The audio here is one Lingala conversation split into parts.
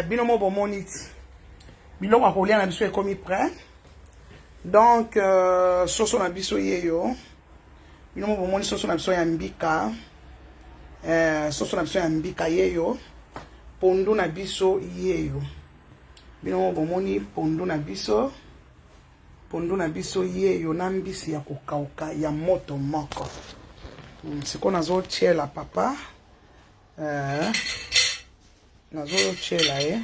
binomo bomoniti biloko akolia na biso ekomi prêt. Donc soso na biso yeyo binomo bomoni soso na biso ya mbika soso na biso ya mbika yeyo pondu na biso yeyo binomo bomoni pondu na biso yeyo na mbisi ya kokauka ya moto moko. Siko nazo chela papa nazo chela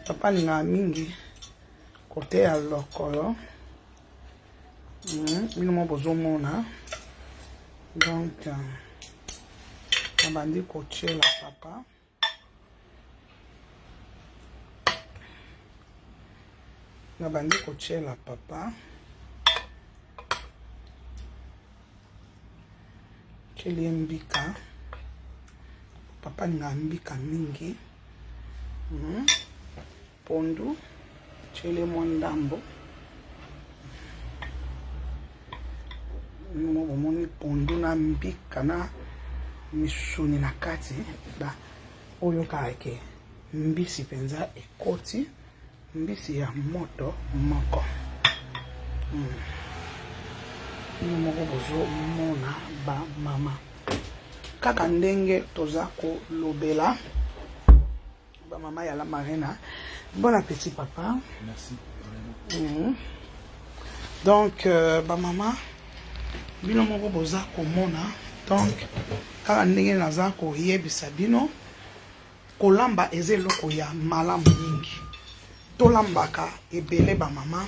papa ninga mingi kote ya lokolo binomo bozomona. Donc nabandi kochela papa cheli mbika papa ninga mbika mingi pondu chele mondambo bomoni pondu na mbika na misuni na kati ba oyo kake mbisi penza ekoti mbisi ya moto moko moko bozo mona ba mama kaka ndenge toza ko lobela ba mama ya la marina. Bon appétit papa. Merci. Donc ba mama bino moko boza ko mona. Donc kaka ndenge naza ko yebisa bino kolamba ezeloko ya malamu mingi tolambaka ebele ba mama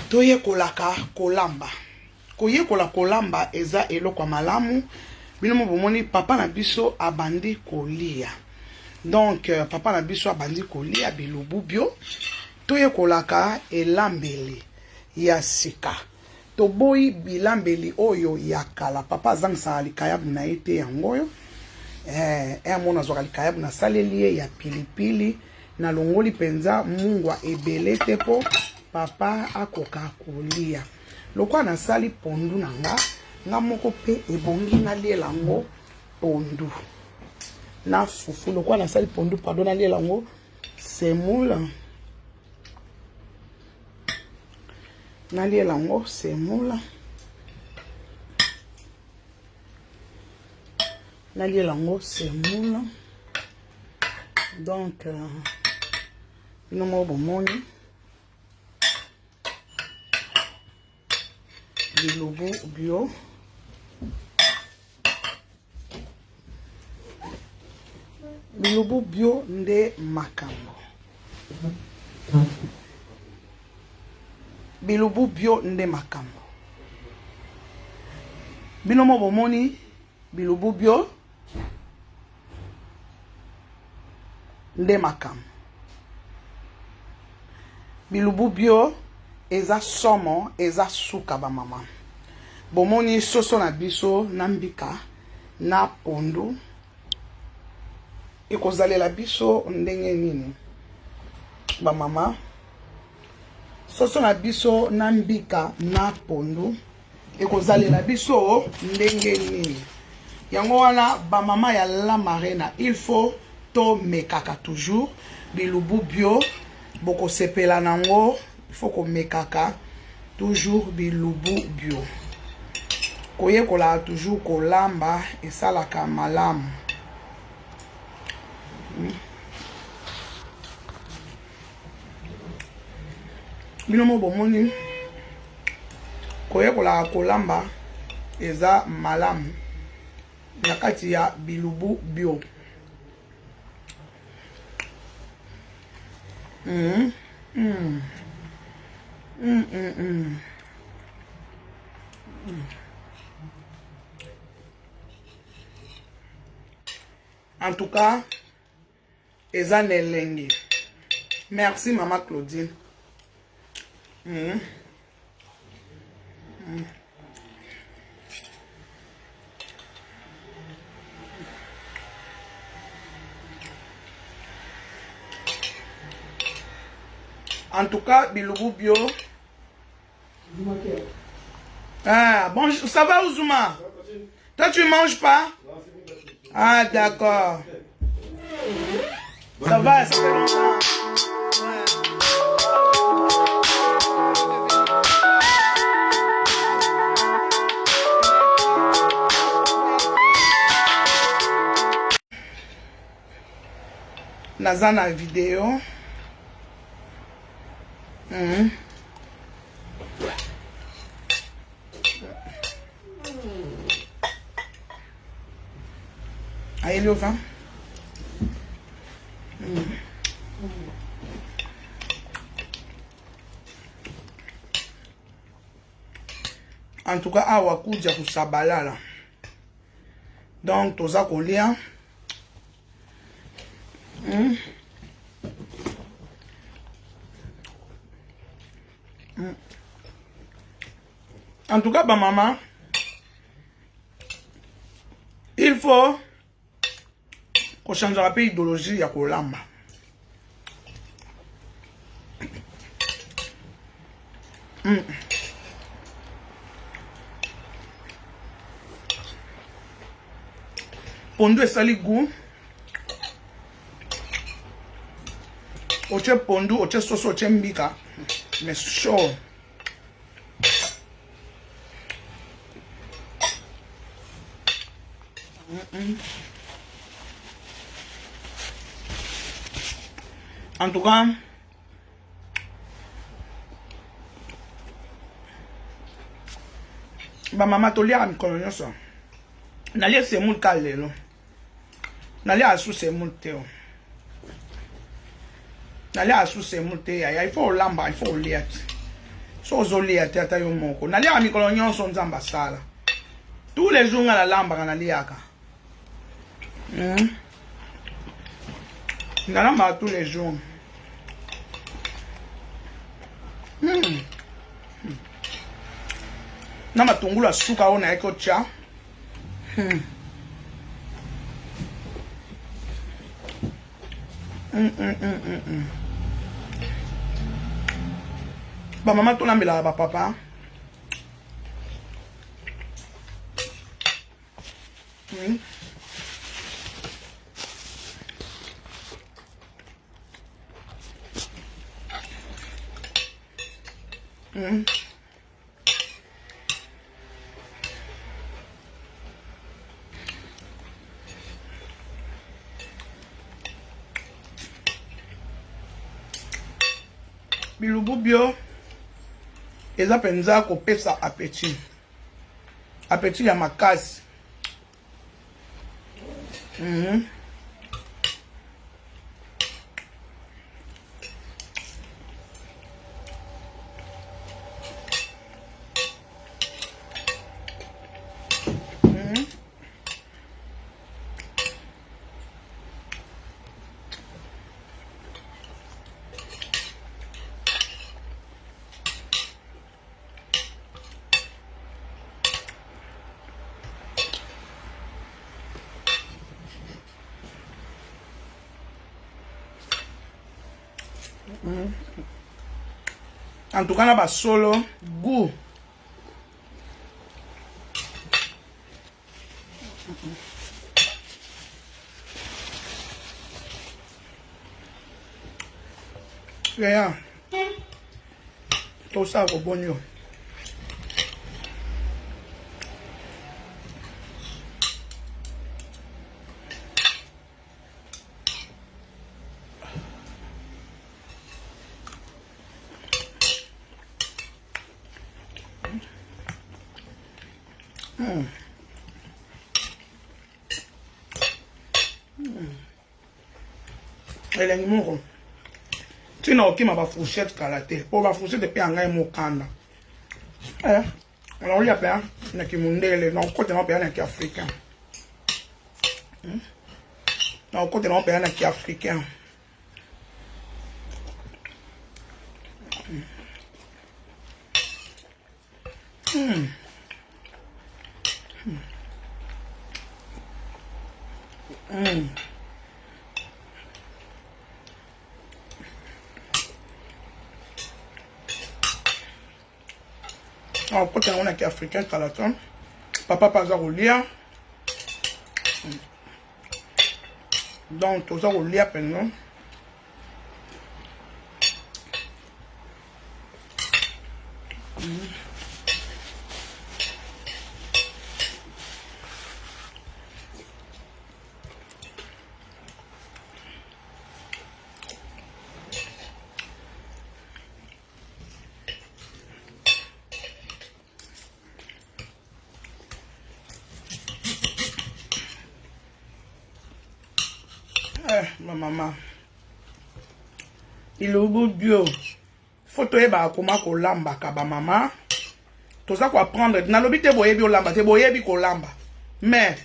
toyekolaka kolamba koyekola kolamba eza eloko malamu bino mo bomoni papa na biso abandi kolia. Donc papa na biso abandi kolia bilubu bio toyekolaka elambeli ya sika toboyi bilambeli oyo ya kala papa azangisa likayabu na ete yangoyo mona zoka likayabu na saleli ya pilipili na longoli penza mungwa ebele te po papa akoka kolia lokwa na sali pondu nanga nga moko pe ebongi na lielango pondu na fufu lokwa na sali pondu pardon na lielango semoule na lielango semoule na lielango semoule. Donc bino mo bomoni bilubu bio nde makambo bilubu bio nde makambo bino mo bomoni bilubu bio nde makambo bilubu bio eza somo eza suka ba mama bomoni soso na biso na mbika na pondu ekozalela biso ndenge nini ba mama soso na biso na mbika na pondu ekozalela biso ndenge nini yango wana ba mama ya la marina il faut to mekaka toujours bilubu bio boko sepela nango il faut ko mekaka toujours bilubu bio koyekola toujours kolamba esalaka malamu bino mo bomoni koyekola kolamba eza malamu na kati ya bilubu bio. En tout cas, eza nelenge. Merci maman Claudine. En tout cas, bilubu bio. Ah, bonjour. Ça va, Ouzuma? Toi, tu manges pas? Ah, d'accord. Ça va, ça fait longtemps. Naza na vidéo. Allez, le vin. En tout cas, awa kuja kusabalala. Donc, toza kolia. En tout cas, maman, il faut qu'on change un peu d'idéologie ya kolamba. Pondu esali goût. Oche pondu, oche soso, oche mbika. Mais chaud. En tout cas, ba mama tolia mikolo nyonso. Nalia semul kalelo. Nalia asu semul teo. Nalia asu semul te ya. Il faut lamba, il faut liat. So zolia te ata yo moko. Nalia mikolo nyonso nzamba sala. Tous les jours la lamba kana liaka. Nalamba tous les jours. Na matungulu asuka ona yako cha. Ba mama to lambela ba papa. Bilubu bio eza penza kopesa appétit. Appétit ya makasi. En tout cas, on a solo goût. Regarde. Tout ça, au bon. Elle est mort. Tu n'as aucune fourchette karaté. Pour la fourchette de pain, on a un mokanda. Alors, il y a plein de monde. Donc, côté de pays qui africain. Donc, côté de pays qui africain. Alors, quand on est africain, papa pas à rouler. Donc, tout ça, on lit à peine, non? Ma maman. Il est au bout de Dieu. Faut que comment qu'on lamba kaba maman. Tout ça quoi prendre. Dans l'objet te boyer bi lamba, te boyer bi ko lamba. Mais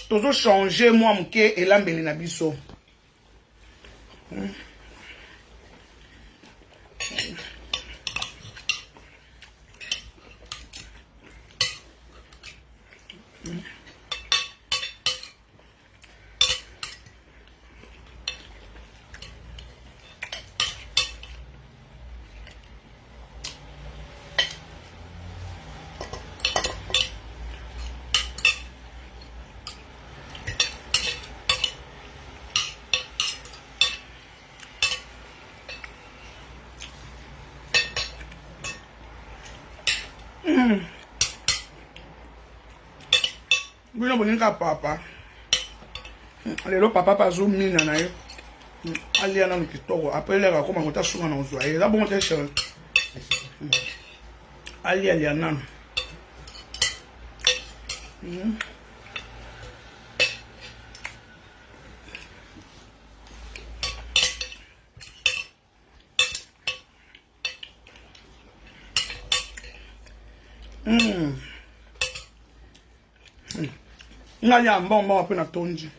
tout ça changer moi mke et lambeli na biso. Bino boninga papa. Lelo papa pa zo mina na yo. Ali ana no kitoko. Après les rakoma ngota sunga na uzwa. Eza bon te chérie. Ali ana. Ngali ya mbombo pe na tonji.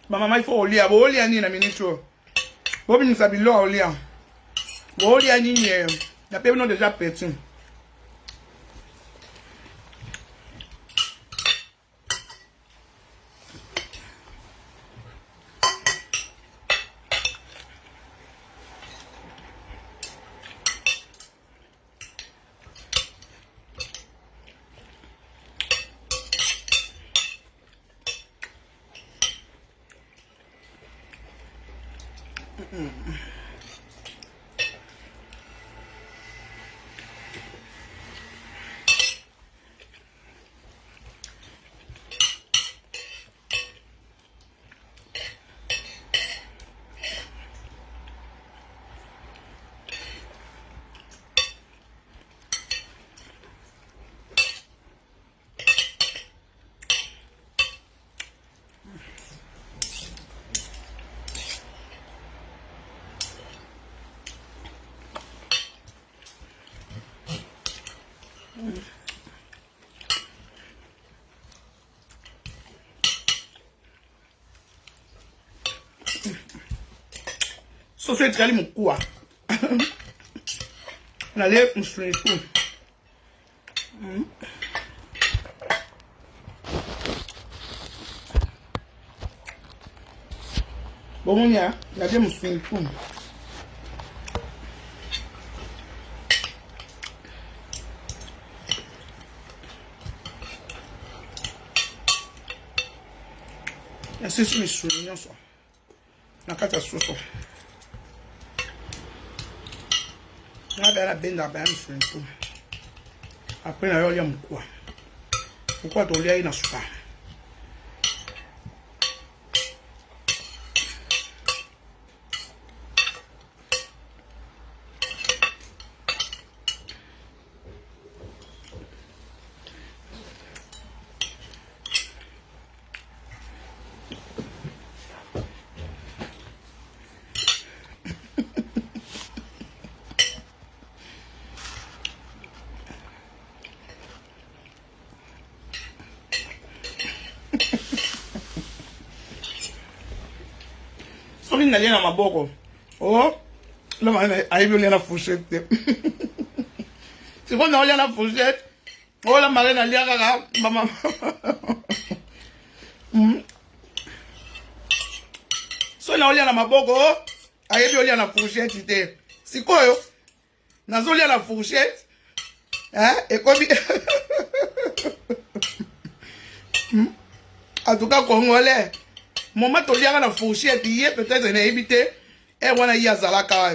Maman, il faut olia. Bo olia ni na ministre. Bo bin sabilo olia. Bo olia ni ni. La paix non déjà petit. So c'est très mon quoi. On allait me soigner tout. Bon, on y a bien me soigner tout. C'est ce que je suis ça. La catastrophe. La benda ba me tout. Après na yo ya mkwa. Pourquoi to lia ina suka? na lien na maboko. Oh, la marraine a eu la fourchette. C'est bon, on a la fourchette. Oh, la marraine a lié maman. So na olia na maboko, ayebi olia na fourchette te. Sikoyo, nazo olia na fourchette. Hein? Et comme en tout cas congolais, moment to lianga na fourchette, yé peut-être na évité. Et wana yazala ka.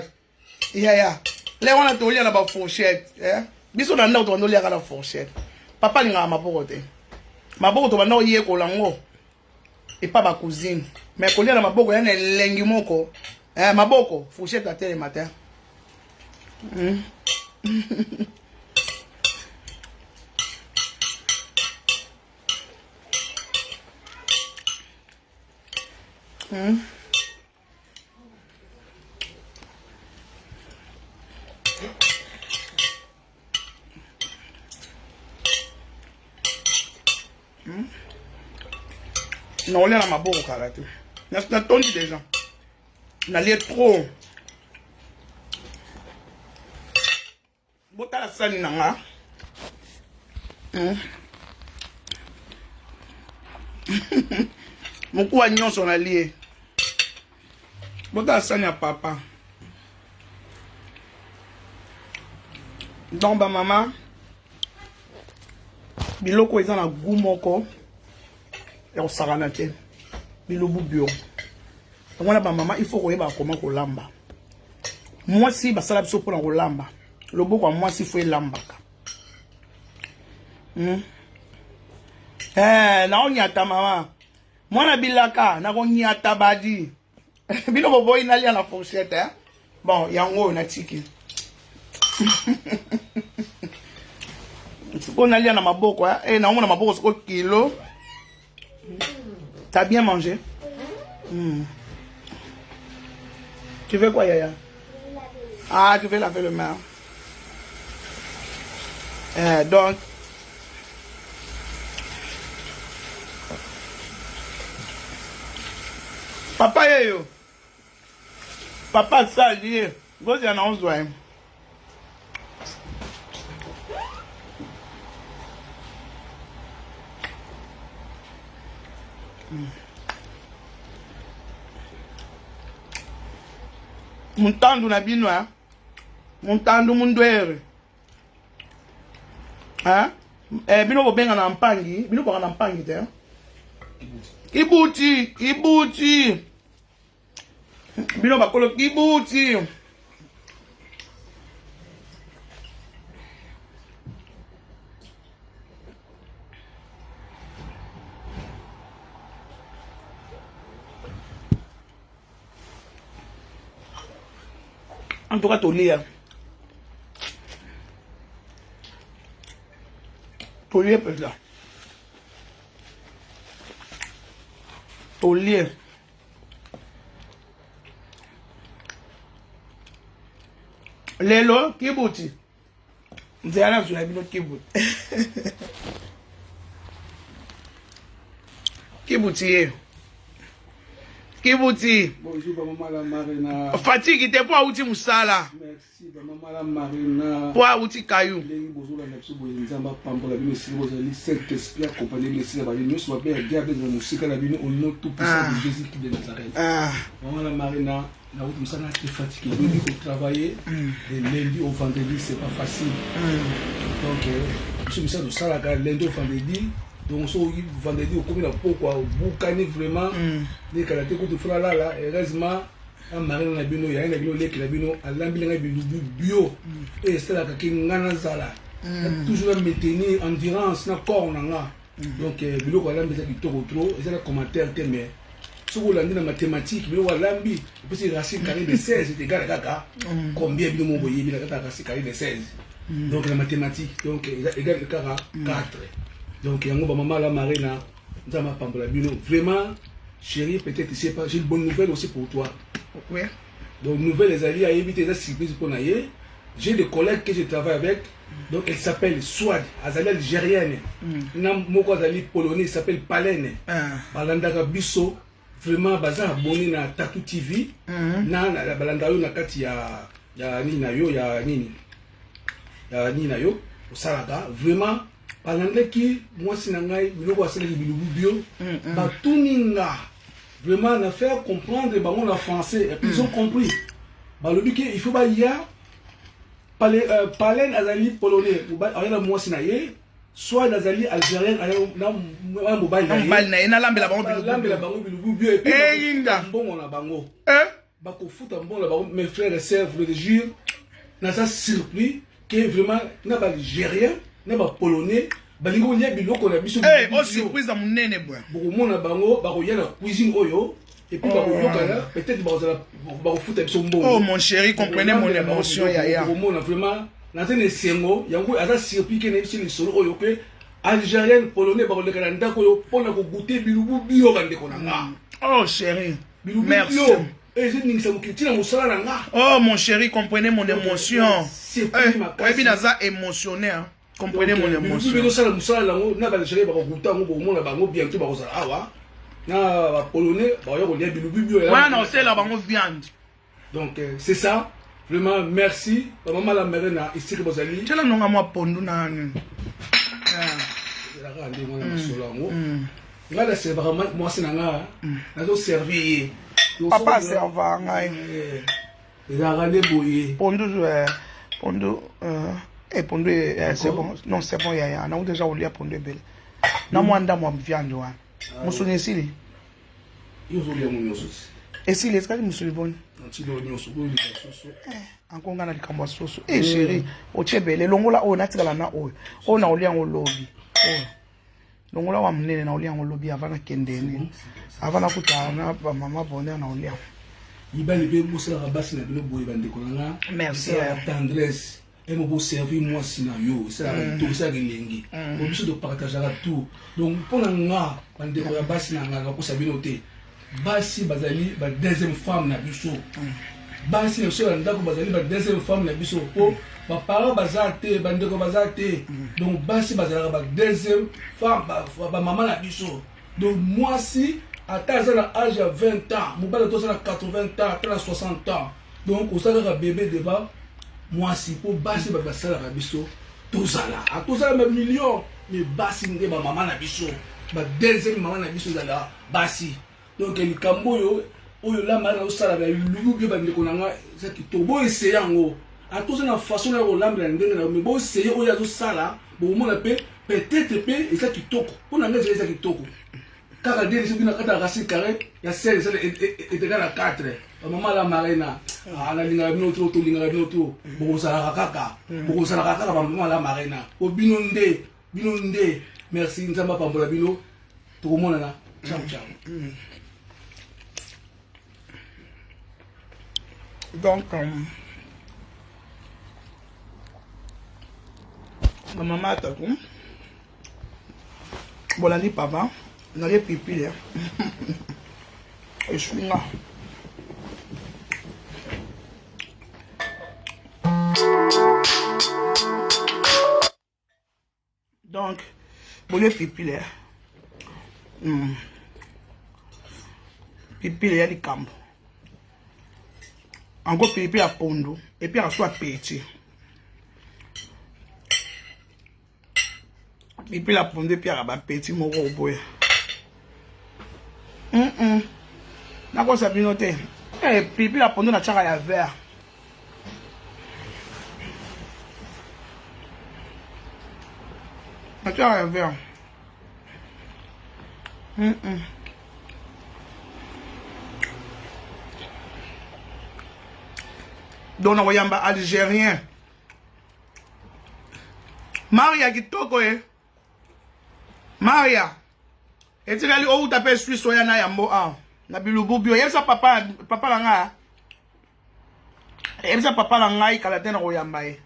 Ya. Le wana to lianga na fourchette, hein? Biso na ndako to lianga na fourchette. Papa linga maboko te. Maboko to bana yé ko lango. Et pas ma cousine. Mais qu'on y a dans ma boko, il y a un lengi moko. Ma boko, fourchette à terre le matin. Non, on est dans ma boko karaté. Na tondi déjà. On a lié trop. Bota la sani nanga. Mon coup à nyon son allié. Bota la sani à papa. Donc ba maman. Biloko ils ont la goût moko. Et on s'arrange. Bilobu bio. Donc on a ba maman, il faut qu'on ait comment qu'on lamba. Moi si ba sala biso pour la lamba. Le beau quoi moi si faut lamba. Na on yata maman. Moi na bilaka na ko nyata badi. Bilo boy na lia na fourchette hein. Bon, yango na tiki. Tu connais lia na maboko hein. Et na on na maboko so kilo. T'as bien mangé? Tu veux quoi, Yaya? Ah, tu veux laver le main. Donc, papa, yo. Papa, ça, dit, vous y en a 11 doigts. Montando na bino hein. Montando mundwere. Hein? Bino bo benga na mpangi, bino bo na mpangi te. Kibuti. Bino ba kolo kibuti. En tout cas, Tolia. Tolia peut là. Tolia. Lelo, kibuti. Nzela sur la bino kibuti. Kibuti. Kibuti. Bonjour, maman la marina. Fatigue, t'es pas outil moussala. Merci, maman la marina. Pas outil caillou. Les bonjour la nexo boyenzamba pambola bino si vous allez cet esprit accompagné les si la nous soit bien garder dans musique la bino au nom tout puissant de Jésus qui de Nazareth. Maman la marina, la route moussala qui fatigué, lundi pour travailler et lundi au vendredi c'est pas facile. Donc je me sens de ça la lundi au vendredi. Donc, si vous vendredi, vous commis la peau, vous gagnez vraiment les karaté que tu feras là, heureusement, un marine na bino, il y a un bino, les kilabino, à l'ambiance bio, et c'est là que Nanazala. Toujours maintenir endurance, na corps, donc, bilo, voilà, mais c'est trop, et c'est le commentaire, mais si vous l'avez dans mathématiques, bilo, voilà, et puis c'est racine carré de 16, c'est égal à gaga, combien bilo, mon boyer, il a racine carré de 16. Donc, la mathématique, donc, égal à 4. Donc, il y a un maman la marina, dans ma pambola bino. Vraiment, chérie, peut-être, j'ai une bonne nouvelle aussi pour toi. Oui. Donc, nouvelle, les alliés à éviter les surprises pour naïe. J'ai des collègues que je travaille avec. Donc, elle s'appelle Swad, elle est algérienne. Nam Moko Azali polonais, elle s'appelle Palene. Balandaka Bisso, vraiment baza abonné na Tatu TV na balanda yo na kati ya nini na yo ya nini na yo osalaga vraiment balandaki mwasi na ngai biloko asalaki bilubu bio batuninga vraiment na faire comprendre bango na français et puis ils ont compris balobi ke il faut ba ya Palen azali polonais ayana mwasi na ye soit nazali algérien na mobile na ye na lambela bango bilubu bio et puis yinga mbongo na bango bakofuta mbongo na bango mes frères et sœurs vous le jure naza surpris que vraiment na ba algérien na ba polonais balingi kolia biloko na biso surprise ya monene bwa bokomona bango bakoya na cuisine oyo et puis bakoyokana peut-être bakofuta biso mbongo. Oh mon chéri, comprenez mon émotion yaya. Bokomona vraiment natene sengo yango aza surpris ke na biso lisolo oyo ke algérien polonais bakoleka na ndako oyo mpona kogoûter bilubu bio bandeko na nga. Oh chéri, merci. Oh mon chéri, comprenez mon émotion. Oui, naza émotionné. Comprenez mon émotion. Donc c'est ça. Vraiment merci. Maman la mère na ici que vous allez. Tu l'as non à moi pondu na. Là c'est vraiment moi c'est nanga. Na do servir. Papa serva ngai. Pondu pondu et pondu c'est bon. Non c'est bon yaya. Na déjà on lui a pondu belle. Na mwanda mwa viande wa. Musuni sili. Et si les gars musuni bon. Encore ngana likambo soso. Eh chérie, o chebele longola o natikala na o. O na oli yango lobi. Longola wa mnene na oli yango lobi avana kendeni. Avana kutana ba mama bonne na oli yango. Ibali be musala rabasi na bilo boye bande konanga. Merci. Tendresse. Et me servir moi sina yo. Ça tout ça gelengi. On biso de partager tout. Donc pour nga bande ko rabasi na nga ko sabinote. Basi bazali ba deuxième femme na biso. Basi so ndako bazali ba deuxième femme na biso po ba parents bazate bande ko bazate. Donc basi bazala ba deuxième femme ba maman na biso. Donc moi si à l'âge de 20 ans, mon père est à 80 ans, à 60 ans. Donc, on sait que bébé devant moi si pour basi ba sala na biso tout ça là. À tout ça même million, mais basi ndé ba maman na biso. Ba deuxième maman na biso là basi. Donc le camboyo oyo la mara osala ba lugu bio ba ndeko nanga ça qui to bo essayer ngo. À tout ça na façon na olambela ndenge na mais bo essayer oyo azo sala, bo mona pe peut-être pe et ça qui toko. Pour na ngeza ça qui toko. Kaka deli soki na kata racine carré ya sel et égal à 4. Maman la marina ala linga bino to linga bino to bo sala kaka maman la marina o bino nde merci nzamba pambola bino to mona na ciao ciao. Donc ma maman t'a tout bolandi papa na les pipi là je suis là. Donc bolé pipi là pipi là les cambo encore pipi à pondo et puis à soit petit pipi la pondo et puis à petit mon robot. Na ko sabino te. Pipi la pondo na chaka ya vert. Na chaka ya vert. Donc na yamba algérien. Maria kitoko Maria. Et tu as où t'appelles Suisse ou yana yambo ah na bilubu bio yesa papa la nga yesa papa la nga ikala tena ko yamba e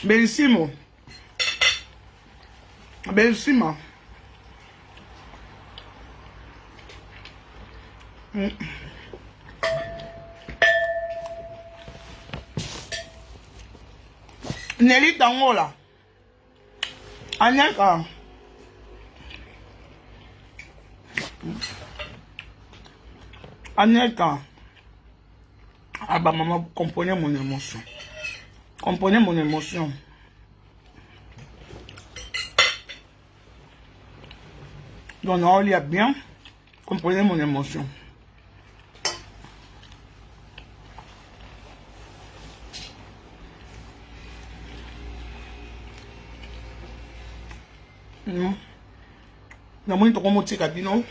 Bellissimo Nelly Tangola Anyaka. Anyaka. Ah bah maman, comprenez mon émotion. Comprenez mon émotion. Donc on lit bien. Comprenez mon émotion. Na moi toko motika bino.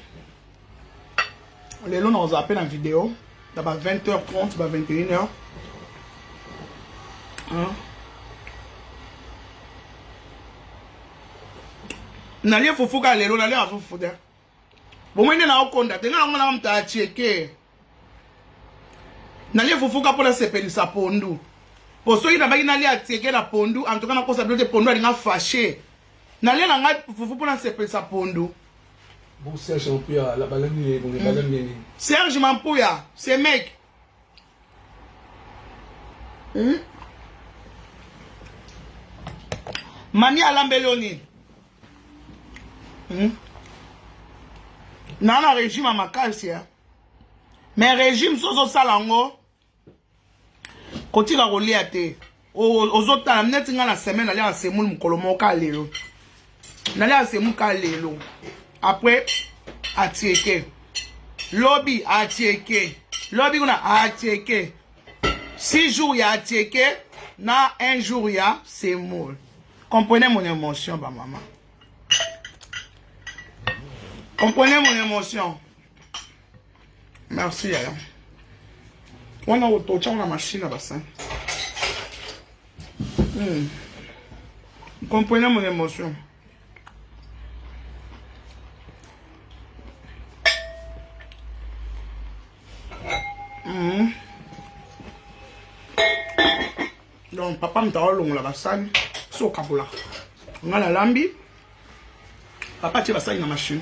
Lelo na zappé na vidéo. D'abord 20h30, 21h. Nalie fufuka lelo nalie afufuda. Bomwende na okonda tenga ngona mta cheke. Nalie fufuka pour la sepelisa pondu. Poso ina baki nalie ateke na pondu, en tout cas na kosa blote pondu alinga fâché. Nalie na ngai fufu pour la sepelisa pondu. Bon, Serge Mampouya, la balani, on est balani. Serge Mampouya, c'est mec. Mani Alambeloni. Nana régime à ma case, mais régime sozo salango. Quand il a roulé à te, aux autres temps, net la semaine, aller à Semoul Mukolomo Kalelo. N'allez à Semoul Kalelo. Après, à Tieke. Lobby à Tieke. Lobby on a Tieke. 6 jours il y a Tieke. Na un jour il y a Semoul. Comprenez mon émotion, bah maman. Comprenez mon émotion. Merci, Yaya. On a autour la machine à bassin. Comprenez mon émotion. Donc, papa me t'a long la bassin. So kabula. On a la lambi. Papa tu vas ça dans la machine.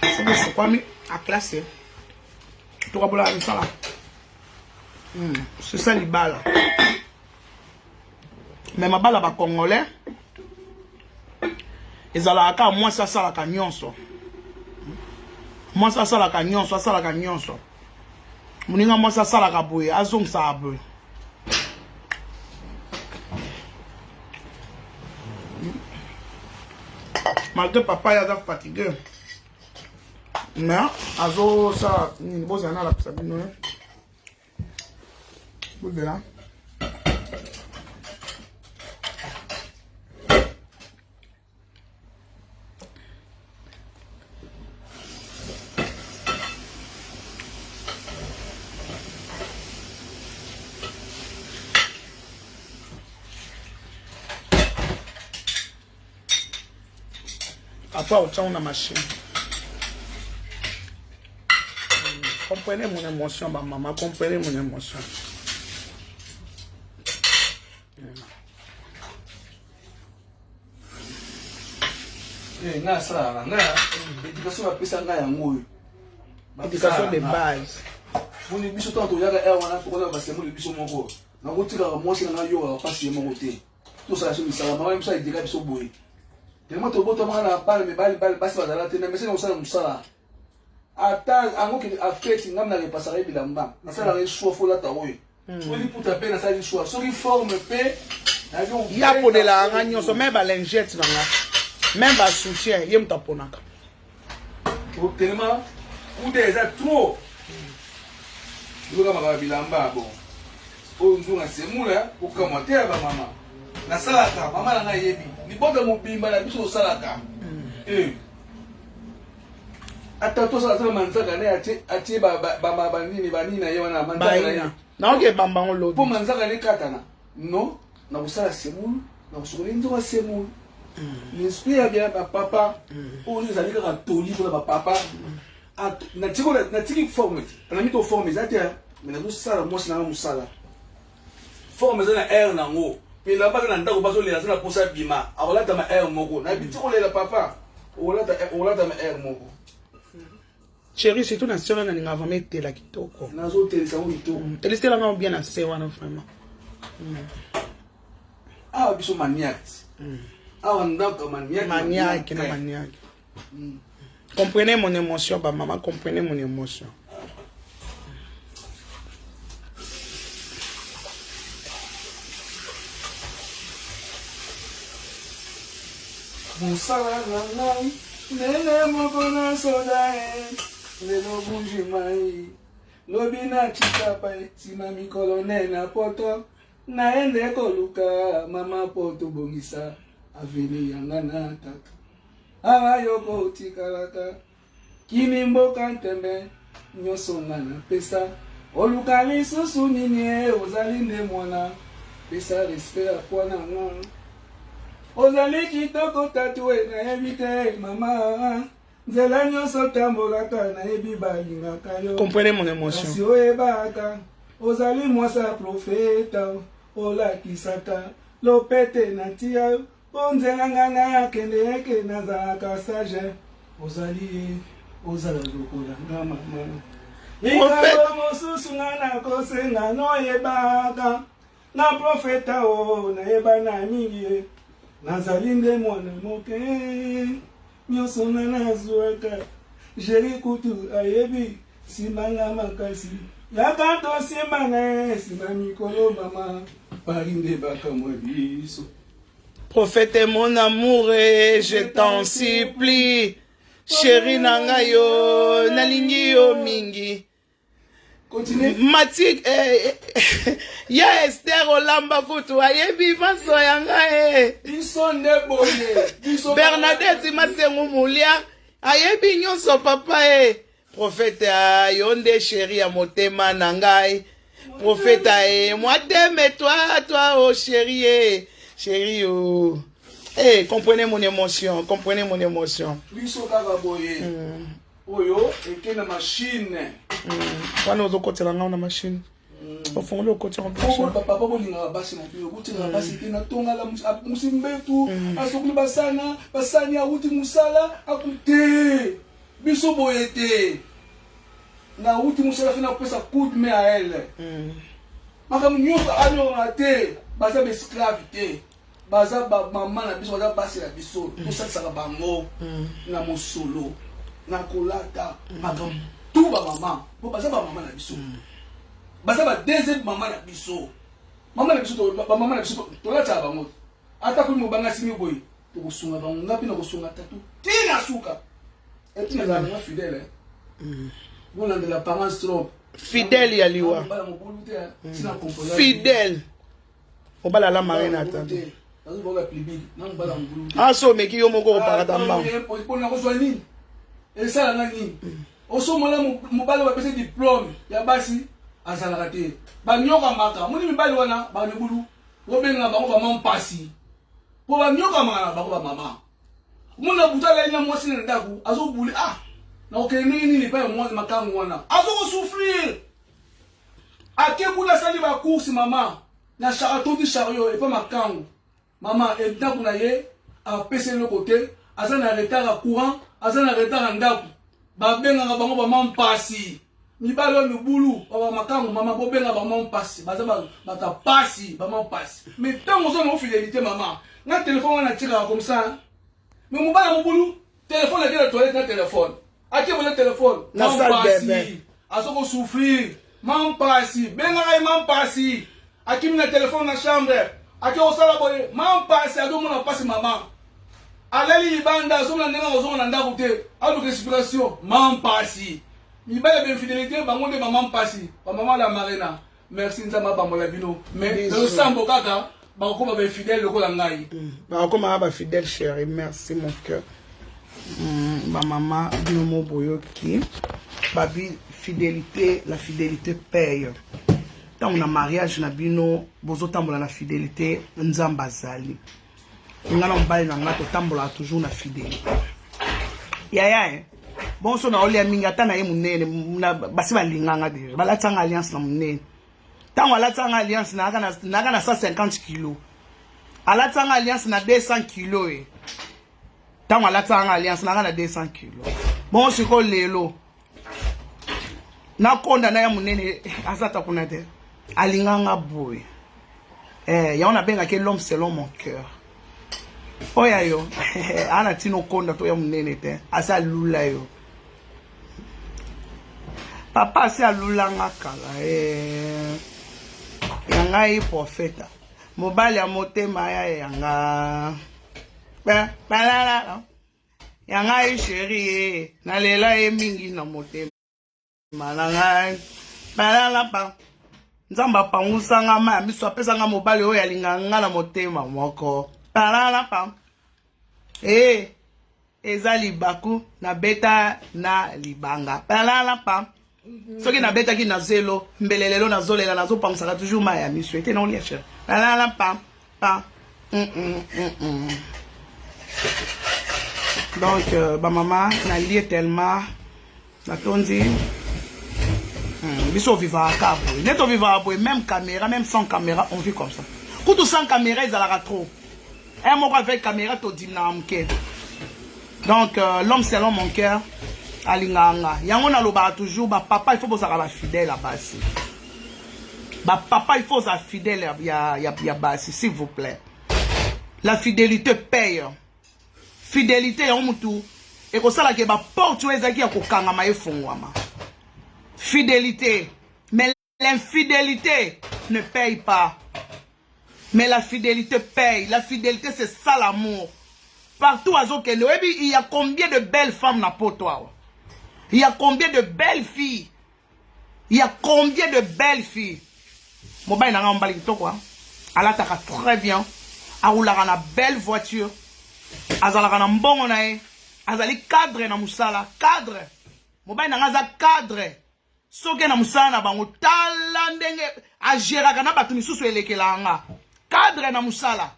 C'est quoi mais à classer. Tu vas boire ça là. C'est ça les balles. Mais ma balle à congolais. Ils allaient à moi ça la cagnon so. Moi ça la cagnon so, ça la cagnon so. Moninga moi ça la kaboué, azong ça aboué. Malgré papa il a fatigué. Mais azo ça ni boss yana la sabino. Vous verrez. Papa au tient la machine. Comprenez mon émotion, ma maman, comprenez mon émotion. Éducation de base. Vous ne biso tant toyaka erwana tokola basemo le biso moko. Na kotika ka mwasi na yo ka pasi moko te. To sala so misala mama msa idika biso boye. Tellement to boto mwana parle me bali basi bazala te na mese na sala musala. Ata ango ki afeti ngamna le pasare bilamba. Na sala re choix fo la tawe. Tu dis pour taper na sala choix. So ki forme pe il y a pour de la ngagnon so même ba lingette na nga. Même ba soutien yem taponaka. Tellement ou déjà trop. Tu veux ma bilamba bon. O nzunga semula o commentaire ba mama. Na salaka mama na yebi. Ni boga mobimba na biso salaka. Ata to sala manzaka na ati ba nini na yewa na manzaka na. Na oke bamba on lo. Po manzaka ni katana. Non, na usala semula, na usukuni nzunga semula. L'esprit bien papa. O ni zalika ka toli pour ba papa. Na tiki forme. Na mito forme zatia. Mais na sala moi na musala. Forme za na air na ngo. Mais la bas na ndako baso le na posa bima. Akolata ma air moko. Na biti ko le la papa. Olata ma air moko. Chérie, c'est tout na sœur na ninga vraiment te la kitoko. Na zo te sa kitoko. Te laisser la bien na sœur na vraiment. Ah biso maniaque. Maniaque, na maniaque. Comprenez mon émotion, bah maman, comprenez mon émotion. Moussala nangai, nene mokona sodae, lelo bunji mai, lobina chikapai, sima mikolo nena poto, naende koluka, mama poto bongisa, aveni yanga na tatu. Awa yoko tikalaka, kimi mboka ntembe, nyoso ngana pesa, oluka lisusu nini ozali nde mwana, pesa respect apwana ngana. Ozali kitoko tatue na ebite mama nzela nyonso tambolaka na ebi balingaka yo. Comprenez mon émotion. Kasi oyebaka ozali mwasa profeta olakisaka lopete na tia po nzela ngana akende eke nazalaka sage ozali ozala lokola nga mama ikalo mosusu ngana kosenga noyebaka na profeta o nayeba na mingi nazali nde mwana moke nyonso nga nazwaka jeri kutu ayebi simanga makasi yaka tosimba na ye nsima mikolo mama pari nde bakamwa biso. Prophète mon amour et je t'en supplie chéri nanga yo nalingi yo mingi. Matik ya Esther olamba kutu ayebi maso yanga biso nde boye Bernadette masengu mulia ayebi nyonso papa prophète yo nde chéri ya motema na ngai prophète moi t'aime toi oh chéri chéri oh comprenez mon émotion biso kaka boye oyo eke na machine wana ozokotela ngao na machine ofungoli okotela papa bolingaka basi na bino kotelaka basi te na tongala musimbetu asokoli basani awuti musala akute biso boye te na wuti musala fina kopesa coup de main à elle makambo nyonso anyonga te baza baesclave te baza bamama na biso baza basi na biso tosalisaka bango na mosolo na kolata makambo tout bamama po baza bamama na biso baza ba deuxième mama na biso mama na biso bamama na biso tolataka bango ata kuli mobanga simi boye tokosunga bango ngapi na kosunga tatu tina suka epi nazala nanga fidèle bolandela parents trop fidèle ya liwa fidèle obala la marine atando aso meki yo moko kopakata mbango mpona kozwa nini esalanga nini osomola mobali bapesa diplôme ya basi azalaka te banyokamaka moni mibali wana banebulu bobenga bango bama mpasi po banyokamaka na bango bamama mona buta alali na mwasi na ndako azobuli na okende ndenge nini epai ya mwasi makango wana azokosouffrir ake kuna asali bacourse mama na atondi chariot epai makango mama ndako na ye apesa eloko te aza na retard ya courant aza na retard ya ndako babengaka bango bama mpasi mibali oyo mibulu baba makango mama bobenga bama mpasi baza bata pasi bama mpasi mais ntango ozo na fidélité mama na telefone wana atikaka comme ça mais mobali mobulu telefone ake na toilette na telefone ake bola telefone na mpasi azokosouffrir mampasi bengaka ye mampasi akimi na telefone na chambre ake osala boye mampasi azomona mpasi mama alali libanda azomona ndenge azomona na ndako te aluka explication mampasi mibali ya infidélité bango nde mama mpasi bamama la marina merci nzambe abambola bino mais losambo kaka bakokoma bainfidèle lokola ngai bakokoma bafidèle chéri merci mon cœur bamama bino mo boyoki babi fidélité la fidélité paye ntango na mariage na bino bozotambola na fidélité nzambe azali nga na mobali na nga totambolaka toujours na fidélité yaya bonso na olia mingi ata na ye monene basi balinganga deja balatanga alliance na monene ntango alatanga alliance naka na 150 kilo alatanga alliance na 200 kilo ntango alatanga alliance naka na 200 kilo bon siko lelo nakonda na ya monene azata kuna te alinganga boye yango nabengaki l'homme selon mon cœur Oya yo. Ana tino konda to ya munene te. Asa lula yo. Papa si alula nga kala. Yanga yi profeta. Mobali ya motema ya yanga. Balala. Yanga yi chérie. Na lela ye mingi na motema. Malanga. Balala pa. Nzamba pangusa nga ma miso apesa nga mobali oyo alinga nga na motema moko. Balala pa. Eza libaku na beta na libanga. Balala pa. Soki na beta ki na zelo mbelelelo na zolela na zo pamusaka toujours ma ya miso ete na olia cher. Balala pa. Donc ba maman na lié tellement na tondi biso vivra à cabo. Neto vivra à même caméra, même sans caméra, on vit comme ça. Quand sans caméra, ils allaient trop. Un mot avec caméra, tu dis namke. Donc l'homme selon mon cœur, alinganga. Yango na loba toujours, ba papa il faut que ça fidèle à basi. Ba papa il faut ça fidèle ya basi, s'il vous plaît. La fidélité paye. Fidélité ya mutu. Et ko sala ke ba porte ezaki ya kokanga ma efungwama. Fidélité. Mais l'infidélité ne paye pas. Mais la fidélité paye. La fidélité, c'est ça l'amour. Partout à Zokendo, il y a combien de belles femmes na potoa? Il y a combien de belles filles? Il y a combien de belles filles? Mobile n'a pas de quoi. Elle attaque très bien. Elle roule na belle voiture. Elle a un bon nae. Elle a cadre na musala. Cadre. Mobile n'a pas cadre. Soke na musala na bango tala ndenge ageraka na batu misusu elekelanga cadre na musala.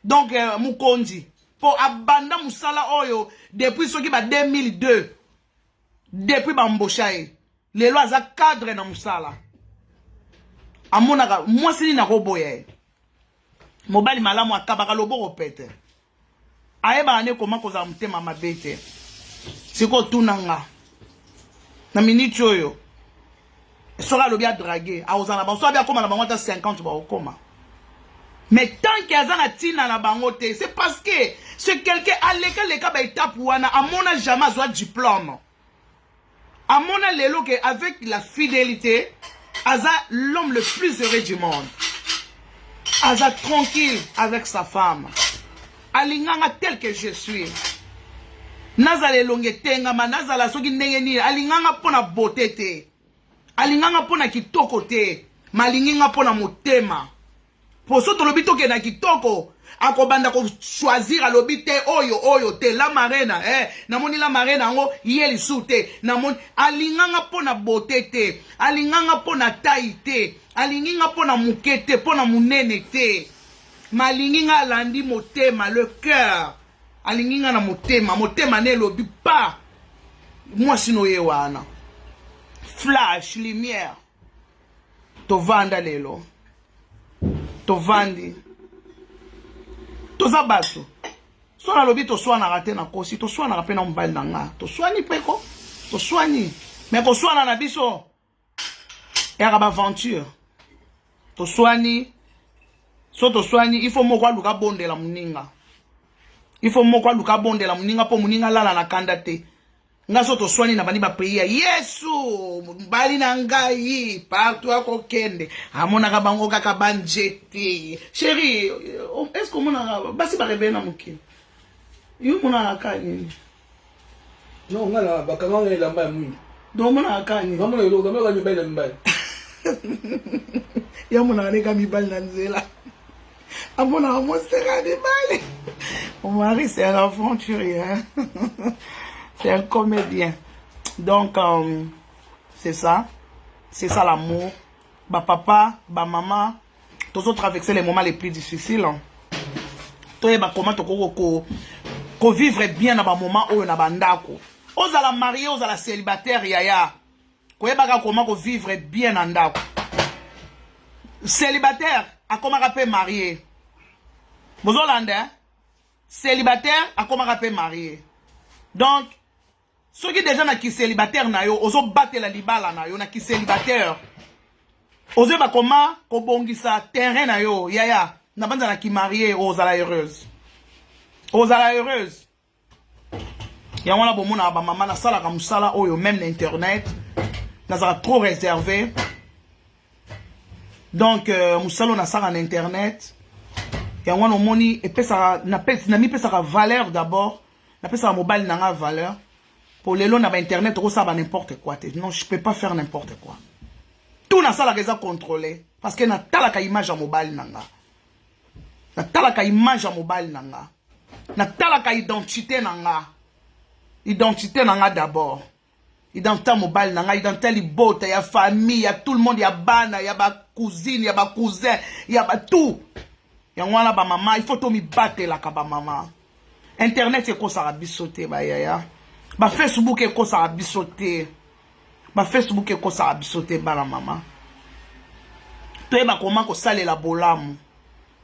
Donc mukonzi pour abanda musala oyo depuis soki ba 2002 depuis ba mboshaye lelo aza cadre na musala amonaka mwasi na koboye mobali malamu akabaka loboko pete ayeba ane koma koza mutema mabete siko tunanga na minute oyo sera le bien dragué a osana ba so bien comme na bango ta 50 ba okoma. Mais tant qu'il y a na tina na bango te c'est parce que c'est quelqu'un à l'école ba étape wana amona jamais soit diplôme. Amona lelo que avec la fidélité aza l'homme le plus heureux du monde. Aza tranquille avec sa femme. Alinganga tel que je suis. Nazale longe tenga ma nazala soki ndenge ni alinganga pona beauté te. Alinganga pona kitoko te, malinginga pona motema. Po soto lobito ke na kitoko, akobanda ko choisir alobite oyo te la marena namoni la marena ngo yeli sute namoni alinganga pona beauté te, alinganga pona taille te, alinginga pona mukete pona munene te. Malinginga alandi motema le cœur. Alinginga na motema ne lobi pa. Moi sino yewana. Flash, lumière. Tovanda lelo. Tovandi. Toza baso. Sona lobi to swana rate na kosi, to swana rape na mbali na nga. To swani peko. To swani. Mais ko swana na biso. Era ba aventure. To swani. So to swani, il faut moko luka bonde la muninga. Il faut moko luka bonde la muninga po muninga lala na kandate. Nga so to swani na bani ba priya. Yesu, mbali na ngai, partout ako kende. Amona ka bango kaka banjeti. Chérie, est-ce que mona basi ba rebe na muki? Yo mona akani. Non, ngala bakanga ngela mba mwi. Do mona akani. Ngamona yo ngamela nyi bele mba. Ya mona reka mi bal na nzela. Amona mostera de bal. Mon mari c'est un aventurier. Hein? C'est un comédien. Donc, c'est ça. C'est ça l'amour. Ba papa, ba maman, tous autres traverser les moments les plus difficiles. Toi, ba comment ko vivre bien dans ba moment où na bandako. Oza la marié, oza la célibataire yaya. Ko yeba comment ko vivre bien en ndako. Célibataire, a comment rappeler marié. Bozolande, célibataire, a comment rappeler marié. Donc, ceux qui déjà na qui célibataire na yo, ozo battre la libala na yo na qui célibataire. Ozo ba comment ko bongisa terrain na yo, yaya, na banda na qui marié ozala heureuse. ozala heureuse yango na bomona ba mama na sala ka musala oyo même na internet nazala trop réservé donc musala na sala na internet yango na moni epesa na mi pesa ka valeur d'abord na pesa ka mobile na nga valeur pour lelo na ba internet ko ça ba n'importe quoi non je peux pas faire n'importe quoi tout na sala que ça contrôler parce que na tala ka image à mobile na nga na tala ka image à mobile na nga na tala ka identité na nga identité nanga d'abord identité mobile nanga identité libota ya famille ya tout le monde ya bana ya ba cousine ya ba cousin ya ba tout ya ngwana ba mama il faut to mi battre la ka ba mama internet e ko sa bisoté ba yaya ba Facebook e ko sa bisoté ba Facebook e ko sa bisoté ba la mama to e ba comment ko salela bolamu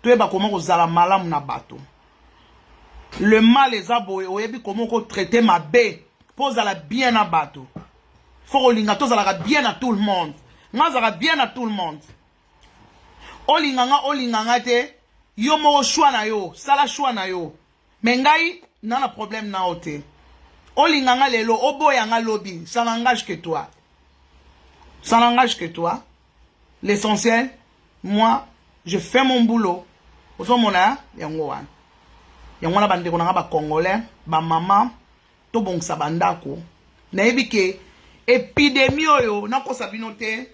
to e ba comment ko zala malamu na bato. Le mal les a boé, oyebi comment on traiter ma bé, pose à la bien à bateau. Faut linga tous à la bien à tout le monde. Ngazara bien à tout le monde. Olinganga te, yo mo choix na yo, sala choix na yo. Mengai n'a problème na ote. Olinganga lelo, oboyanga lobby, ça n'engage que toi. Ça n'engage que toi. L'essentiel, moi, je fais mon boulot. Ozo mona, yangoan. Yango na bande konanga ba congolais ba mama to bongsa bandako na ebike épidémie oyo na ko sabino te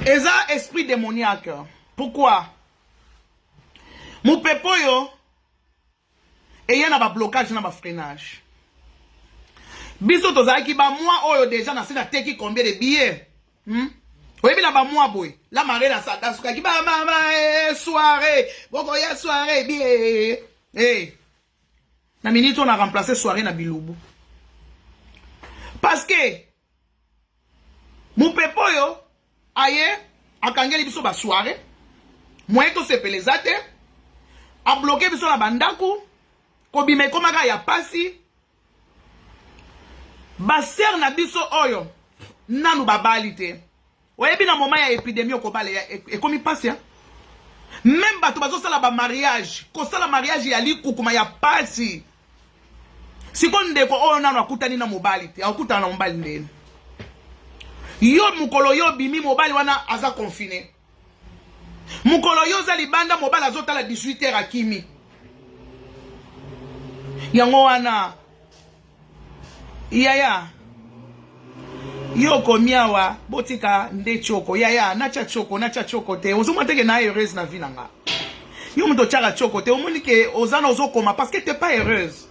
eza esprit démoniaque. Pourquoi mon pepo yo et y a ba blocage na ba freinage biso tozaki ba moi oyo déjà na sina teki combien de billets oui, bien là, moi, boy. La marée, la sata, qui va, maman, soirée. Bon, il y a soirée, bien. Eh. Na minute, on a remplacé soirée na Biloubou. Parce que, mon pepo yo, aye, a kangeli biso ba soirée. Moi, to se pelezate. A bloqué biso la bandaku. Kobime komaga ya pasi. Ba ser na biso oyo. Nanu babalite. Oyebi na moment ya épidémie okobale et comme il passe même bato bazo sala ba mariage ko sala mariage ya likukuma ya pasi siko ndeko oyo nano akutani na mobali te akutana na mobali ndeni yo mukolo yo bimi mobali wana aza confiné mukolo yo za libanda mobali azotala 18h akimi yango wana yaya Yoko miawa botika nde choko yaya nacha choko te ozoma teke na heureuse na vie nanga yo mto chaka choko te omoni ke ozana ozokoma parce que t'es pas heureuse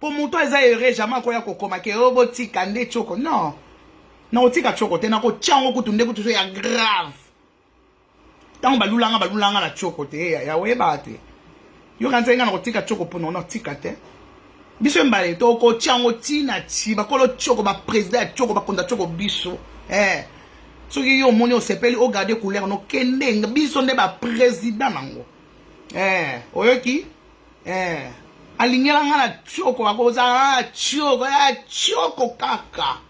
pour muto eza heureux jamais ko ya kokoma ke botika nde choko non na otika choko te na ko chango kutunde kutu ya grave tango balulanga na choko te ya weba te yo kanza nga na kotika choko pono na tika te biso mbale to ko chango tina ti ba kolo choko ba président choko ba konda choko biso soki yo moni o sepeli o garder couleur no kende biso nde ba président nango oyoki alingela ngana choko ba ko za choko kaka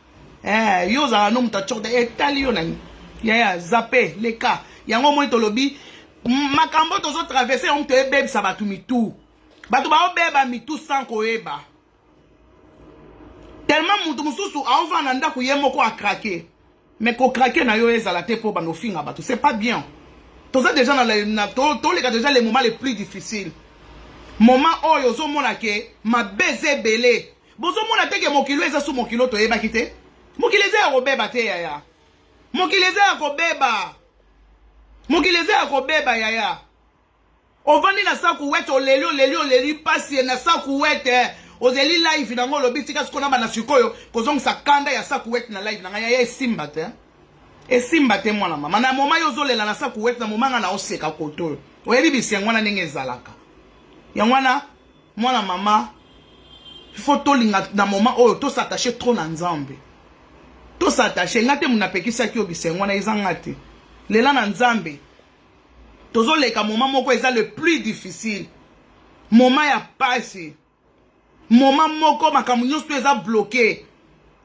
yo za no muta choko de etali yo nani ya zappe les cas yango moni to lobi makambo tozo traverser on te bebe sa batu mitu bato ba obeba mitu sans koeba tellement mutu mususu aova na ndako yemoko a craquer mais ko craquer na yo ezala te po bano finga bato c'est pas bien toza déjà na to les déjà les moments les plus difficiles moment oyo zo mona ke ma beze belé bozo mona te ke mokilo eza su mokilo to yeba kite mokilo eza ko beba te yaya mokilo eza ko beba yaya ovandi na saku wete oleli pasi na saku wete ozeli live na ngolo bitika sikona bana sikoyo kozong sakanda ya saku wete na live na ngaya ya esimba te mwana mama na moma yo zolela na saku wete na momanga na oseka koto oyebi bisengwana ndenge ezalaka yangwana mwana mama il faut tolinga na moma oyo to s'attacher trop na nzambe to s'attacher ngate munapekisa ki obisengwana izangate lela na nzambe tozo leka moment moko eza le plus difficile moment ya pasi moment moko makambo nyonso eza bloqué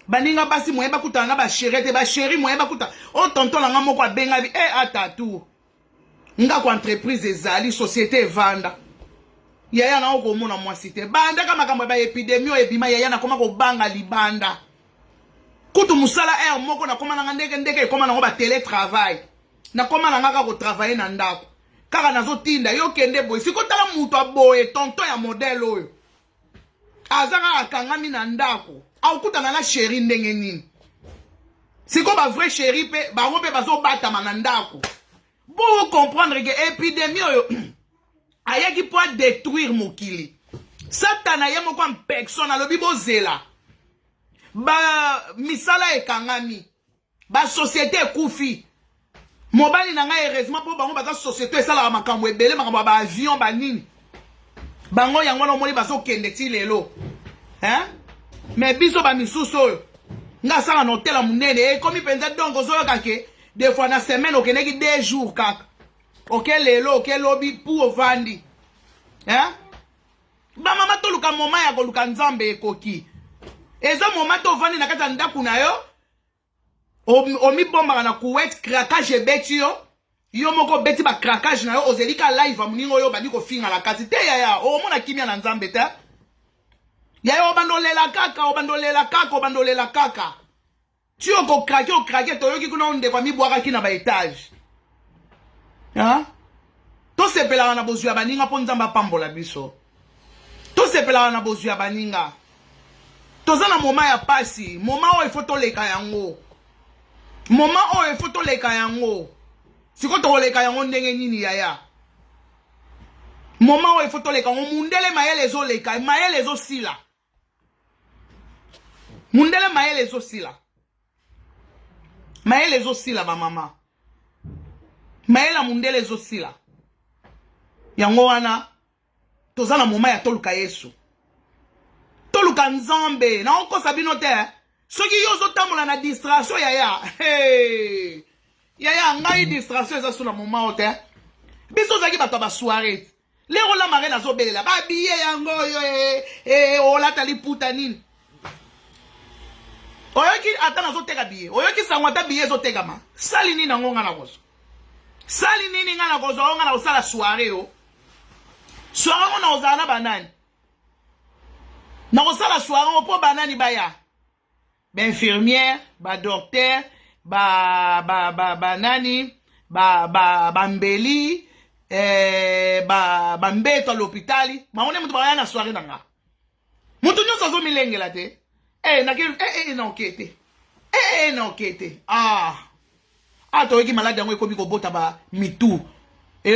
baninga basi moyeba kutana na ba chérie te ba chérie moyeba kuta o tonton langa moko abenga bi atatu nga ko entreprise ezali société evanda yaya na okomona mwasi te banda kama makambo ba epidemie ebima yaya na koma ko banga libanda kutu musala moko na koma na ndeke koma na ba télétravail na koma na ngaka ko travailler na ndako kaka nazo tinda yo kende boy siko tala mutu aboye tonton ya modèle oyo azaka akangami na ndako akutana na chéri ndenge nini siko ba vrai chéri pe ba robe bazo batama na ndako pour comprendre que épidémie oyo ayaki pour détruire mokili satana ye moko en personne alobi bozela ba misala ekangami ba société ekufi mobali na ngai heureusement po bango baza société esala makambo ebele makambo ba avion ba nini bango yango na moni bazo kende ti lelo hein mais biso ba misusu oyo nga sala na hôtel munene ekomi penza donc ozoyoka ke des fois na semaine okeneki 2 jours kaka ok lelo ok lobi pour ovandi hein ba mama toluka moma ya koluka nzambe ekoki eza moma to ovandi na kati ya ndaku na yo omibombaka na kuwet craquage ebeti yo moko beti ba craquage na yo ozelika live amuningo yo bandi kofinga la kati te yaya omona kimia na nzambe te yaya obandolela kaka tu oko krake toyoki kuna ondekwa mibwaka kina ba etage hein to sepelaka na bozwi ya baninga mpo nzambe apambola biso to sepelaka na bozwi ya baninga toza na moma ya pasi moma oyo ifo toleka yango moma oyo ifo toleka yango siko toleka yango ndenge nini yaya moma oyo ifo toleka yango mundele mayele ezoleka mayele ezosila mundele mayele ezosila mayele ezosila ba mama mayele mundele ezosila yango wana toza na moma ya toluka Yesu toluka nzambe na okosa bino te soki yo ozotambola na distraction yaya yaya ngai distraction eza sula moma o te biso ozalaki bato ya basoire lero la marene azobelela babiye yango oyo olata liputa nini oyoki ata nazoteka biye oyoki sango ata biye ezotekama sali nini yango nga na kozwa sali nini nga na kozwa o nga na kosala soire o soire ngo na kozala na banani na kosala soire ngo mpo banani baya bainfirmière badocteur banani bambeli bambeto à l'hôpitali maone mutu baya na soire na nga mutu nyonso azomilengela te na okete na okete toyoki maladi yango ekomi kobota ba mitu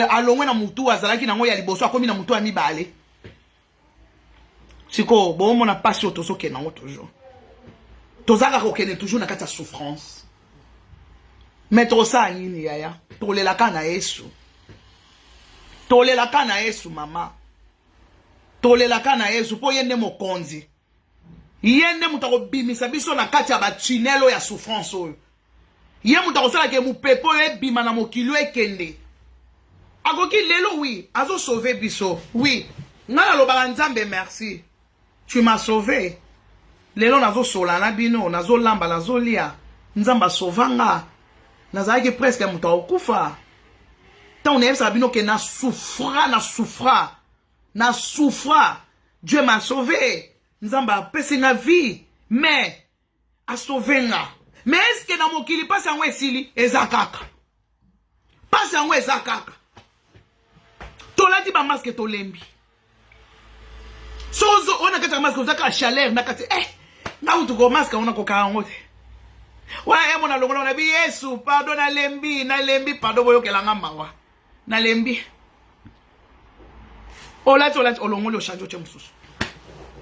alongwe na mutu azalaki nango ya liboso akomi na mutu ya mibale siko bomona pasi oyo tozokende nango toujours tozalaka kokende toujours na kati ya souffrance mais tosala nini yaya tolelaka na Yesu tolelaka na Yesu mama tolelaka na Yesu mpo ye nde mokonzi ye nde mutu akobimisa biso na kati ya batunelo ya souffrance oyo ye mutu akosalaka mopepe oyo ebima na mokili oyo ekende akoki lelo oui azosauve biso oui nga nalobaka nzambe merci tu m'as sauvé lelo nazosola na bino nazolamba nazolia nzambe asauva nga nazalaki presque mutu akokufa ntango nayebisaka bino ke na souffra Dieu m'a sauvé nzambe apesi nga vie mais asauve nga mais est-ce que na mokili pasi yango esili eza kaka pasi yango eza kaka tolati bamaske tolembi sozo ona kati ya maske ozaka chaleur na kati nga utuko maske ona kokaka yango te wana mona longola na bi Yesu pardon nalembi pardon boyokelanga mawa nalembi olati olongoli ochange oche mosusu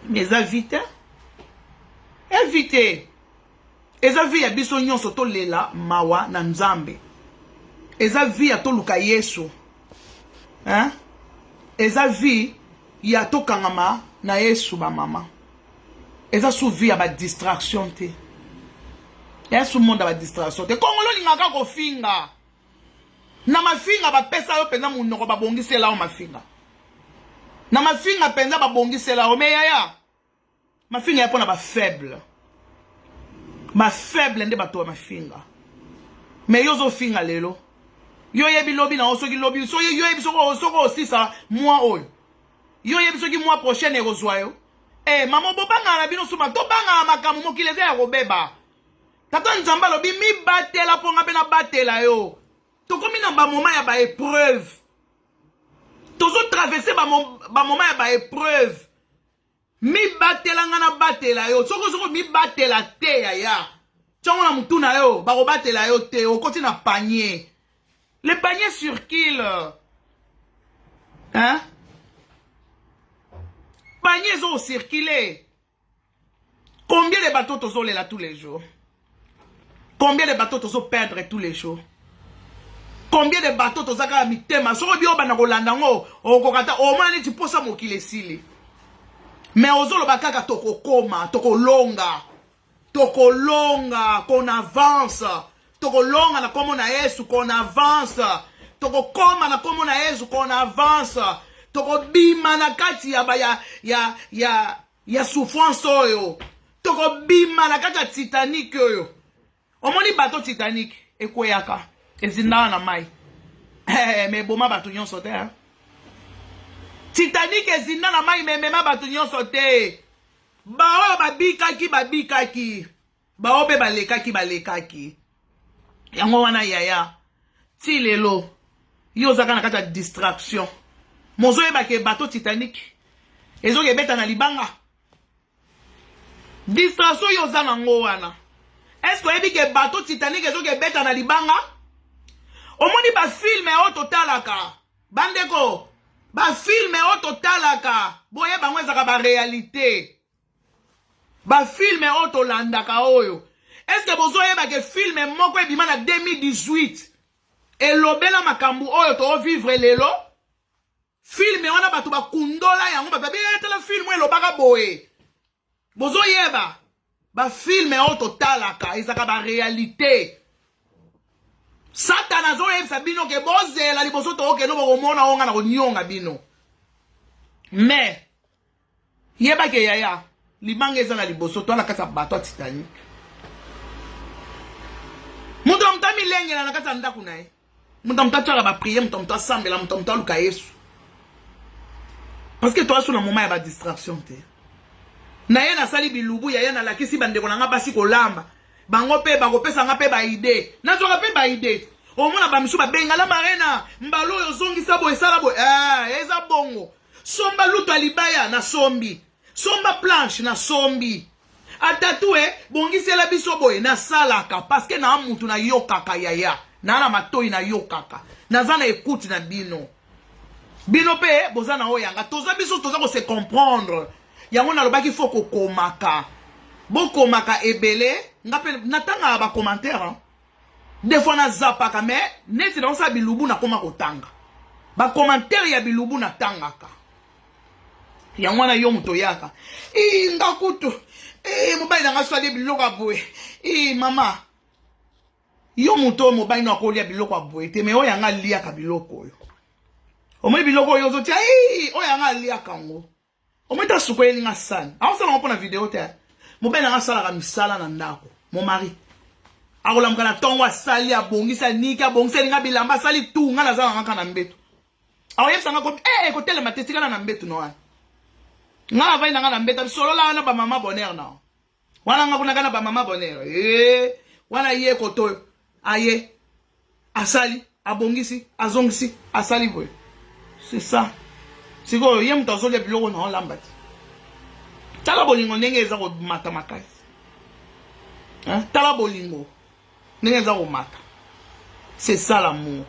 mais eza vite evite eza vi ya biso nyonso tolela mawa na nzambe eza vi ya toluka Yesu hein eza vi ya tokangama na Yesu ba mama eza sous vi ya ba distraction te Yesu monde ba distraction te kongolo lingaka kofinga na mafinga bapesa yo penza munoko babongisela o mafinga na mafinga penza babongisela o me yaya mafinga ya pona ba faible nde bato ya mafinga me yo zo finga lelo yo yebi lobi na osoki lobi so yo yebi soko osisa mwa oyo Yo yebiso ki mois prochain ekozwa yo. Eh maman bobanga na bino suma to banga makamu mokile ze ya kobeba. Tata nzamba lobi mi batela ponga pe na batela yo. Tokomi na ba moment ya ba épreuve. Tozo traverser ba moment ya ba épreuve. Mi batela nga na batela yo. Soko mi batela te ya. Tchongo na mutuna yo, ba ko batela yo te, o koti na panier. Le panier circule. Hein? Panier zo circuler. Combien de bateaux tozo là tous les jours? Combien de bateaux tozo perdre tous les jours? Combien de bateaux tozo ka mitema? Soko bio bana kolanda ngo, o kokata o mani ti posa mokile sili. Mais ozolo bakaka toko koma, toko longa. Toko longa, qu'on avance. Toko longa na komo na Yesu, qu'on avance. Toko koma na komo na Yesu, qu'on avance. Toko bima na kati ya souffrance oyo. Toko bima na kati ya Titanic oyo. Omoni bateau Titanic, ekweyaka. Ezindawa na mai. Me boma bateau nyonso te, hein. Titanic ezinda na mai me mema bateau nyonso te. Bao babikaki. Bao be balekaki. Yango wana yaya. Ti lelo. Yo zaka na kata distraction. Mozo yebake bateau Titanic. Ezo yebeta na libanga. Distraction yo zana ngo wana. Est-ce que yebike bateau Titanic ezo yebeta na libanga? Omoni ba filme o totalaka. Bandeko. Ba filme o totalaka. Boye bango ezaka ba réalité. Ba filme o tolandaka oyo. Est-ce que bozo yeba ke filme moko ebima na 2018? Elobela makambu oyo to vivre lelo? Filme wana batu ba kundola yango ba babi etela film elobaka boye. Bozo yeba. Ba filme o totalaka ezaka ba réalité. Satana zo yebisa bino ke bozela liboso to oke no bokomona onga na konyonga bino. Mais yeba ke yaya libanga eza na liboso to ala kata bato Titanic. Mutu amta milenge na kata ndaku na ye. Mutu amta tsala ba prier, mutu amta sambela, mutu amta luka Yesu. Parce que toi sur na moment ya ba distraction te. Na ye na sali bilubu ya ye na lakisi bandeko na nga basi kolamba. Bango pe bakopesa nga pe ba idée. Na zoka pe ba idée. Omona ba misu ba bengala marena, mbalo yo zongisa bo esala bo. Eza bongo. Somba luto alibaya na sombi. Somba planche na sombi. Atatue bongisela biso boye na salaka parce que na mutu na yokaka yaya. Na na matoi na yokaka. Na zana écoute na bino. Bino pe bozana oyanga toza biso toza ko se comprendre. Yango na lobaki faut ko komaka. Bokomaka ebele ngape natanga ba commentaire. Des fois na zapaka mais neti dans sa bilubu na koma kotanga. Ba commentaire ya bilubu na tangaka. Yango na yo muto yaka. Ngakutu. Mobile na ngaswali biloko boye. Mama. Yo muto mobile na kolia biloko boye te me oyanga lia ka biloko yo. Omwe biloko yo zotia oyanga lia kango. Omwe ta sukweli nga sana. Awosala ngo pona video te. Mobile na ngasala ka misala na ndako. Mon mari. Akola mkana tongo asali abongisa nika bongisa linga bilamba sali tu nga nazala nga na mbeto. Awoyebisa nga ko ko tele matesika na mbeto no wana. Nga vai na mbeto solo la na ba mama bonheur na. Wana nga kuna kana ba mama bonheur. Wana ye koto aye asali abongisi azongisi asali boy. C'est ça. Siko ye mutazo le biloko na lambati. Tala bolingo ndenge eza ko mata makasi. Tala bolingo ndenge eza ko mata. C'est ça l'amour.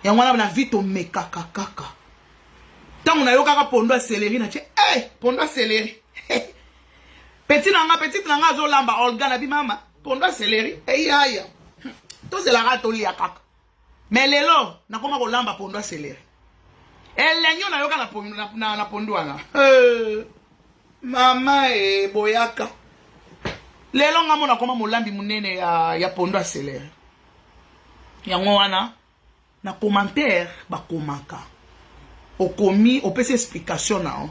Ya mwana na vite mekaka kaka. Tango na yo kaka pondo céleri na che pondo céleri. Petit nanga zo lamba Olga na bi mama pondo céleri yaya. To c'est la ratoli ya kaka. Mais lelo na koma ko lamba pondo céleri. Elenyo na yo kana na pondo wana. Mama boyaka. Lelo nga mona koma molambi munene ya pondo céleri. Yango wana na commentaire bakomaka. Okomi opesa explication na.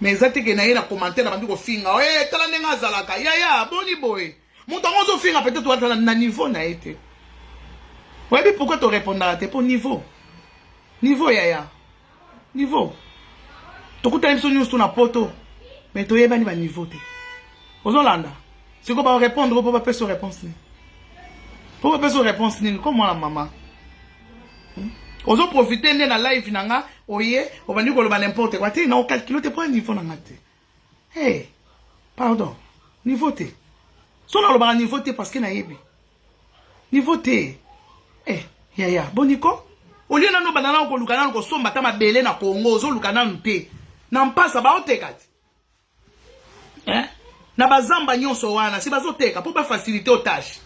Mais ezati ke na ye na commentaire na bandi ko finga. Tala ndenga azalaka. Ya boni boy. Mutu ngozo finga peut-être wata na niveau na été. Ouais, mais pourquoi tu répondras te pour niveau? Niveau yaya. Niveau. Tokuta biso news to na poto. Mais to yeba ni ba niveau te. Ozolanda. C'est quoi ba répondre pour pas faire réponse ni. Pour pas faire réponse ni comme moi la maman. Ozo profiter de la live nanga oye obandi ko loba n'importe quoi te na o calculer te pas niveau nanga te. Hey, pardon. Niveau te. So na loba niveau te parce que na yebi. Niveau te. Eh, ya boniko. Oli na no banana ko lukana ko somba ta mabele na Congo zo lukana nte. Na mpasa ba otekati. Na bazamba nyonso wana si bazoteka pour pas faciliter aux tâches.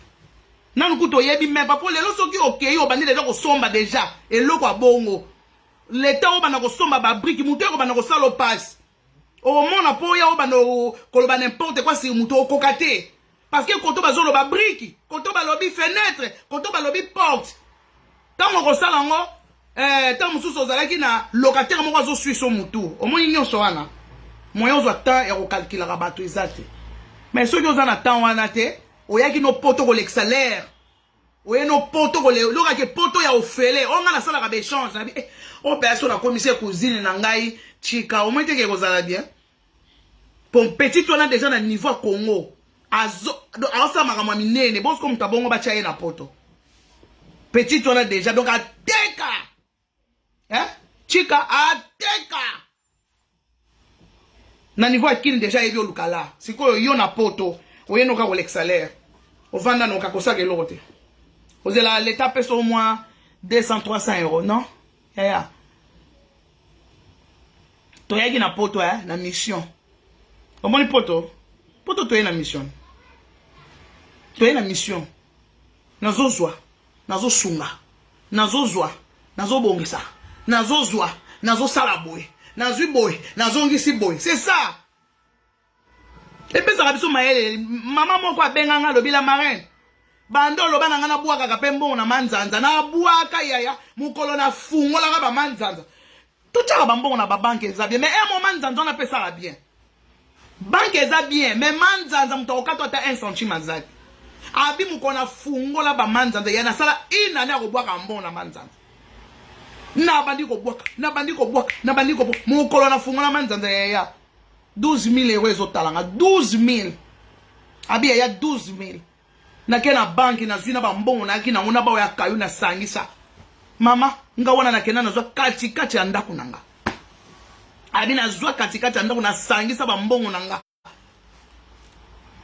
Nanu kuto yebi même pas pour les loso ki okay o bandi déjà ko somba déjà et loko abongo. L'état o bana ko somba ba brique muto ko bana ko salo passe. O mona po ya o bana ko lo ba n'importe quoi si muto kokate. Parce que koto bazolo ba brique, koto ba lobby fenêtre, koto ba lobby porte. Tango ko sala ngo tant mususu ozalaki na locataire moko azo suit son mutu. O moni nyonso wana. Moyen zo temps et ko calculer bato ezate. Mais ceux qui ont un temps wana te oyaki no poto ko l'exalaire. Oye no poto ko le loka ke poto ya ofele. On nga na sala ka échange na bi. O personne na commissaire cousine na ngai chika au moins te ke kozala bien. Pour petit on a déjà na niveau Congo. Azo asa makama minene bon comme tabongo ba chaye na poto. Petit on a déjà donc a teka. Hein? Chika a teka. Na niveau akini déjà yebi olukala. Siko yo na poto. Oye no ka l'exalaire. O vanda no ka kosaka elote. Ozela l'état pèse au moins 200-300 euros, non? Ya. To yaki na poto na mission. Omoni poto. Poto to na mission. To na mission. Nazozwa, nazosunga. Nazozwa, nazobongisa. Nazozwa, nazosala boy. Nazui boy, nazongisi boy. C'est ça. Et puis ça va biso maele maman moko abenganga lobila marraine. Bando loba nanga na buaka ka pembo na manzanza na buaka yaya mukolo na fungola ka ba manzanza. Tucha ba mbongo na ba banque eza bien mais un moment manzanza on appelle ça bien. Banque eza bien mais manzanza mtoka to ata 1 centime azaki. Abi mukolo na fungola ba manzanza yana sala ina na ko buaka mbongo na manzanza. Na bandi ko buaka, na bandi ko buaka, na bandi ko mukolo na fungola manzanza yaya. 12 000 euros ezotalanga 12 000 abi ya 12 000 na kena banki na zwina ba mbongo na kina ngona ba ya kayu na sangisa mama nga wana na kena na zwa kati ya ndaku nanga abi na zwa kati ya ndaku na sangisa ba mbongo nanga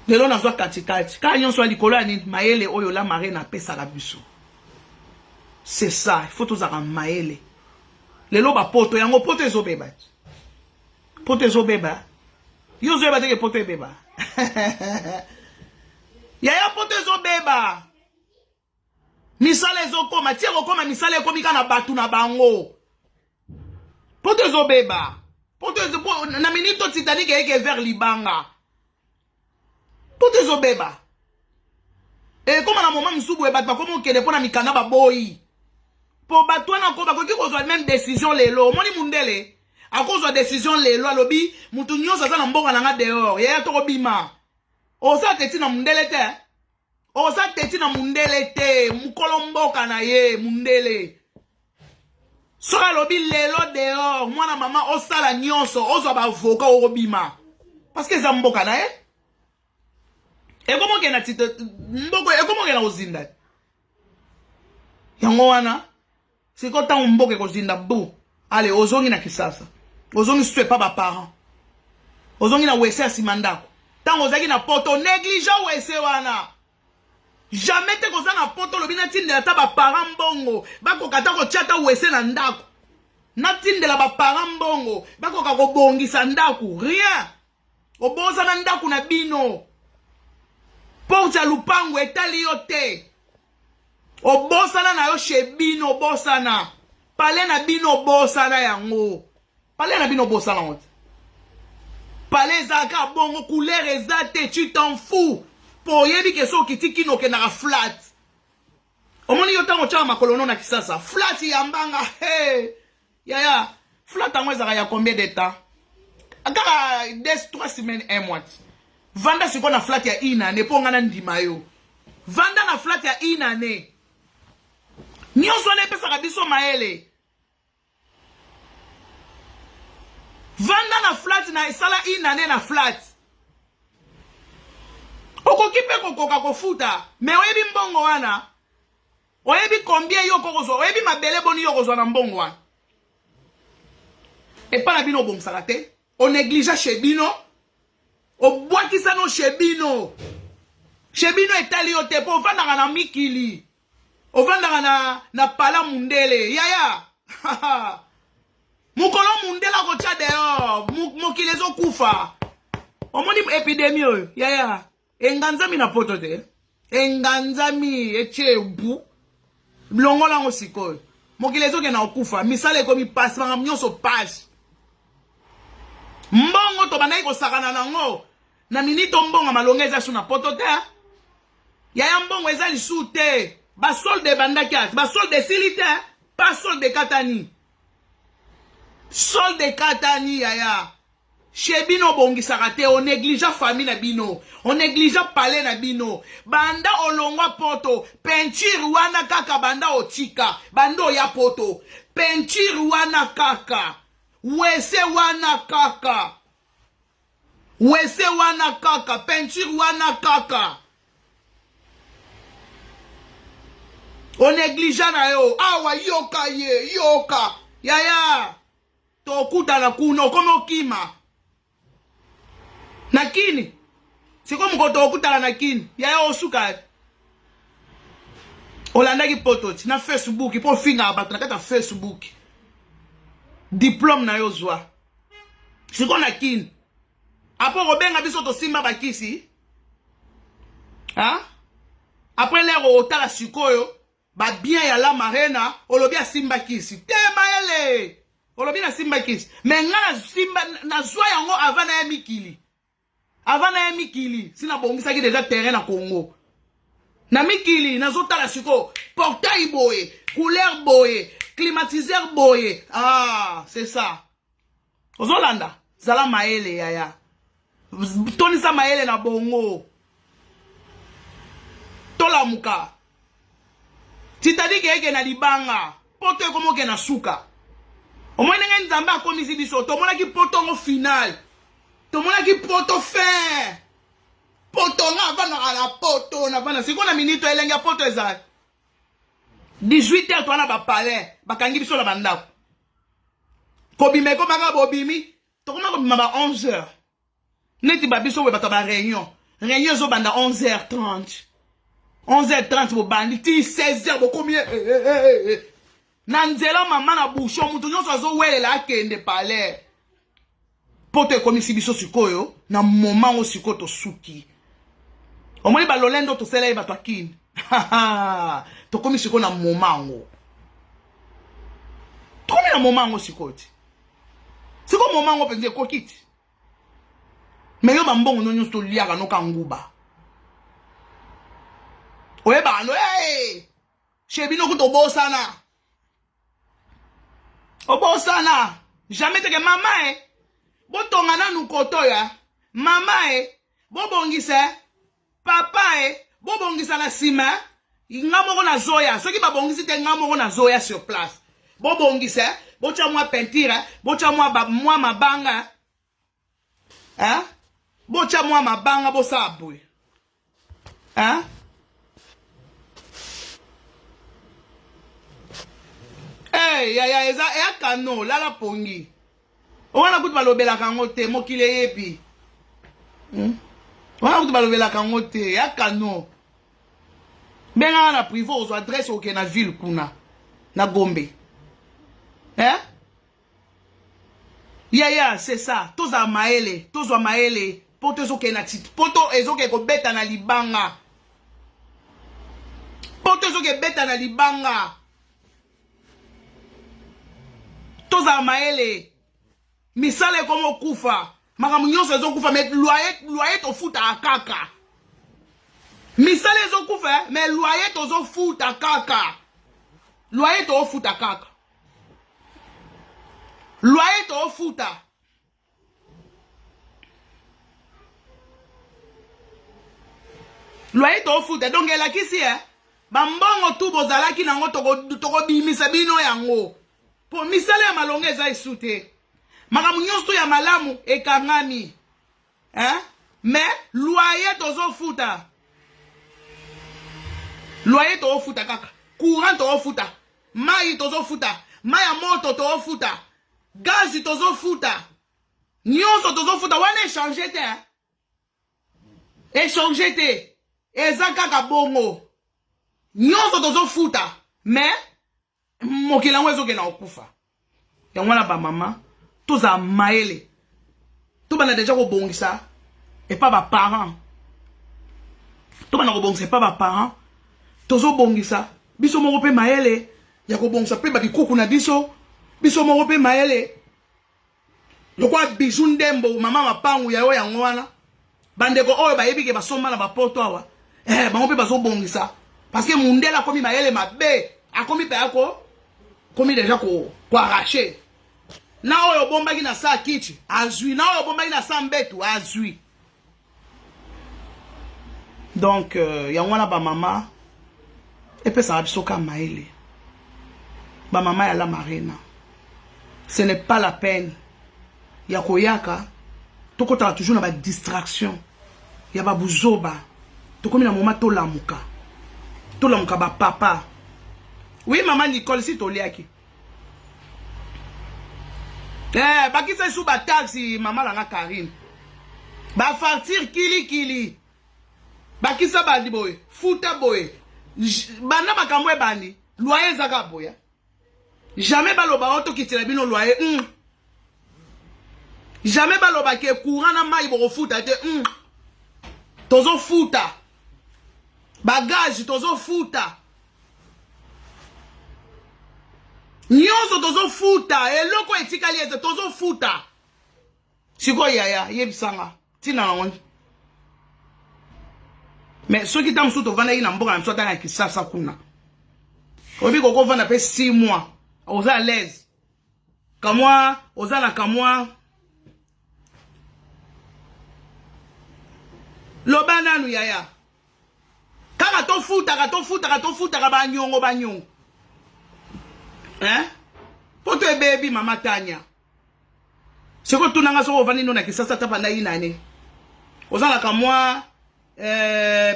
lelo na zwa kati ka nyonso likolo ya ni maele oyo la marée na pesa la biso c'est ça il faut tous avoir maele lelo ba poto yango poto ezobeba poto ezobeba yo zo bateke poto beba. Yaya poto zo beba. Misale zo koma, tieko koma misale komika na batu na bango. Poto zo beba. Poto zo na minito Titanic eke vers Libanga. Poto zo beba. E koma na moment msubu e batu komo kele pona mikanda ba boyi. Po batu na ko ba ko ki ko zo même décision lelo. Moni mundele. À cause de la décision, les lois lobby, moutounio ça na mbonga nanga dehors. Yaya to bima. O sa teti na mundele te. O sa teti na mundele te. Mukolo mboka na ye mundele. Sora lobby lelo dehors. Mwana mama o sala nyonso. O zo ba avoka o bima. Parce que za mboka na ye. E komo ke na tito mboko e komo ke na ozinda. Yango wana. Siko ta mboke ko zinda bu. Allez, ozongi na kisasa. Ozongi sue pas ba parents. Ozongi na wese asimandako. Tant ozaki na poto négligent wese wana. Jamais te koza na poto lobina tindela ta ba parents mbongo. Bako kata ko chata wese na ndako. Na tindela ba parents mbongo. Bako ka ko bongisa ndako. Rien. Oboza na ndako na bino. Porte ya lupango etali yote. Obosana na yo shebino obosana. Pale na bino bosana yango. Pale na bino bosana wote. Pale zaka bongo couleur ezate tu t'en fous. Po yebi ke so kitiki no ke na flat. Omoni yo tango chama makolono na kisasa. Flat yambanga hey. Ya. Flat ango ezaka ya combien de temps? Akaka 3 semaines 1 mois. Vanda siko na flat ya inane po ngana ndima yo. Vanda na flat ya inane. Nyonso ne pesa kabiso maele. vanda na flat na esala inane na flat okoki mpe kokoka kofuta me oyebi mbongo wana oyebi combien yo kokozwa oyebi mabele boni yo kozwa na mbongo wana epa na bino obongisaka te onéglige chez bino obwakisa no chez bino etali yo te mpo ovandaka na mikili ovandaka na pala mundele yaya mukolo mundele akotya dehors mokili ezokufa omoni epidemie oyo yaya enganzami na poto te enganzami etie ebu longola yango sikoyo mokili ezokenda kokufa misala ekomi pasi makambo nyonso pasi mbongo tobandaki kosakana nango na minito mbongo malonga eza su na poto te yaya mbongo eza lisu te basolde ebandaki ati basolde esili te pa solde ekatani solde ekatani yaya chez bino obongisaka te onéglige famille na bino onéglige palais na bino banda olongwa poto peinture wana kaka banda otika banda oya poto peinture wana kaka wese wana kaka wese wana kaka peinture wana kaka onéglige na yo awa yoka ye yoka yaya tokutana kuna okomi okima na kini siko mukoto okutana na kini yaya osuka olandaki pototi na Facebook po finga bato na kata Facebook diplôme na yo zwa siko na kini apo kobenga biso tosimba bakisi après lero otala sikoyo ba bien ya la marena olobi asimba kisi te mayele olobi na simba kisi me nga na simba na zwa yango avana ya mikili avant na mikili sina bongisa ki déjà terrain na Congo na mikili nazotala siko portail boye couleur boye climatiseur boye c'est ça ozolanda zala maele yaya tonisa maele na bongo tolamuka titadi keke na libanga poto ekomoke na suka omwene nge nzambe akomisi biso tomonaki poto ngo final tomonaki poto fin poto nga avana na poto na vana siko na minito elenge poto ezali 18h twana bapalais bakangi biso na bandako kobima ekomaka bobimi tokoma kobima ba 11h neti babiso we bato ba réunion ezobanda 11h30 11h30 bobandi ti 16h bokomi na nzela mama na bouchon mutu nyonso azowelela akende palais poto ekomisi biso sikoyo na moment ngo sikoyo tosuki omoni balolendo tosala ye bato akini tokomi sikoyo na moment ngo tokomi na moment ngo sikoyo ti sikoyo moment ngo mpenza ekoki ti me yo bambongo no nyonso toliaka noka nguba oyebaka no shebino kuta obosana jamais teke mama botonga nanu koto ya mama bobongisa papa bobongisa na sima nga moko na zoya soki babongisi te nga moko na zoya sur place bobongisa bocha mwa peinture bocha mwa mabanga bocha mwa mabanga bosabwe yaya eza eyakano lala pongi wana kutu balobelaka yango te mokili eyebi wana kutu balobelaka yango te eyakano mbengaka na privé ozwa adresse oke na ville kuna na Gombe yaya c'est ça tozwa maele poto ezoke na titre poto ezoke kobeta na libanga toza maele misala ekomo kufa makambo nyonso ezokufa me loyer tofuta kaka misala ezokufa me loyer tozofuta kaka loyer tofuta donc elakisi bambongo tu bozalaki nango tokobimisa bino yango po misala ya malonga eza esu te Makamu nyonso ya malamu ekangami. Hein? Mais loyer tozo futa. Loyer tozo futa kaka. Courant tozo futa. Mai tozo futa. Maya moto tozo futa. Gaz tozo futa. Nyonso tozo futa. Wane échanger te. Hein? Échanger te. Eza kaka bongo. Nyonso tozo futa. Mais mokila wezo ke na okufa. Ya wana ba mama toza maele. Tout le monde a déjà rebongi ça. Et pas mes parents. Tout le monde a rebongi, pas mes parents. Tozo bongi ça. Biso mo rope maele. Ya rebongi ça. Pe ba kikuku na biso. Biso mo rope maele. Lokwa bijou ndembo. Mama mapangu ya yo ya ngwana. Bandeko oyo ba yebi ke basomba na bapoto awa. Ba mo pe bazo bongi ça. Parce que mundela komi maele mabe. A komi pe ako. Komi déjà ko arracher. Na oyo bombaki na sa kichi azui, na oyo bombaki na sa mbetu azui. Donc ya wana ba mama epesa biso ka maele. Ba mama ya la marina. Ce n'est pas la peine. Ya koyaka tokota toujours na ba distraction. Ya ba buzoba. Tokomi na moma to lamuka. To lamuka ba papa. Oui maman Nicole si toliaki. Bakisa sous ba taxi maman langa Karine. Ba fartir kili. Bakisa bandi boy, futa boy. Bana makamwe bandi, loyer zaka boya. Jamais baloba auto kitela bino loyer. Jamais baloba ke courant na mai bo futa te. Tozo futa. Bagage tozo futa. Nyonso tozo futa, eloko etikali ete tozo futa. Siko yaya, yebisanga. Tina na wonji. Mais ceux qui t'ont souto vana ina mboka na msota na kisasa kuna. Obi koko vana pe 6 mois. Oza à l'aise. Kamwa, oza na kamwa. Lobana nu yaya. Kaka to futa ka ba nyongo. Hein? Poto e baby mama Tanya. Seko tunanga so ovani no na kisasa tapa na inane. Ozala ka moi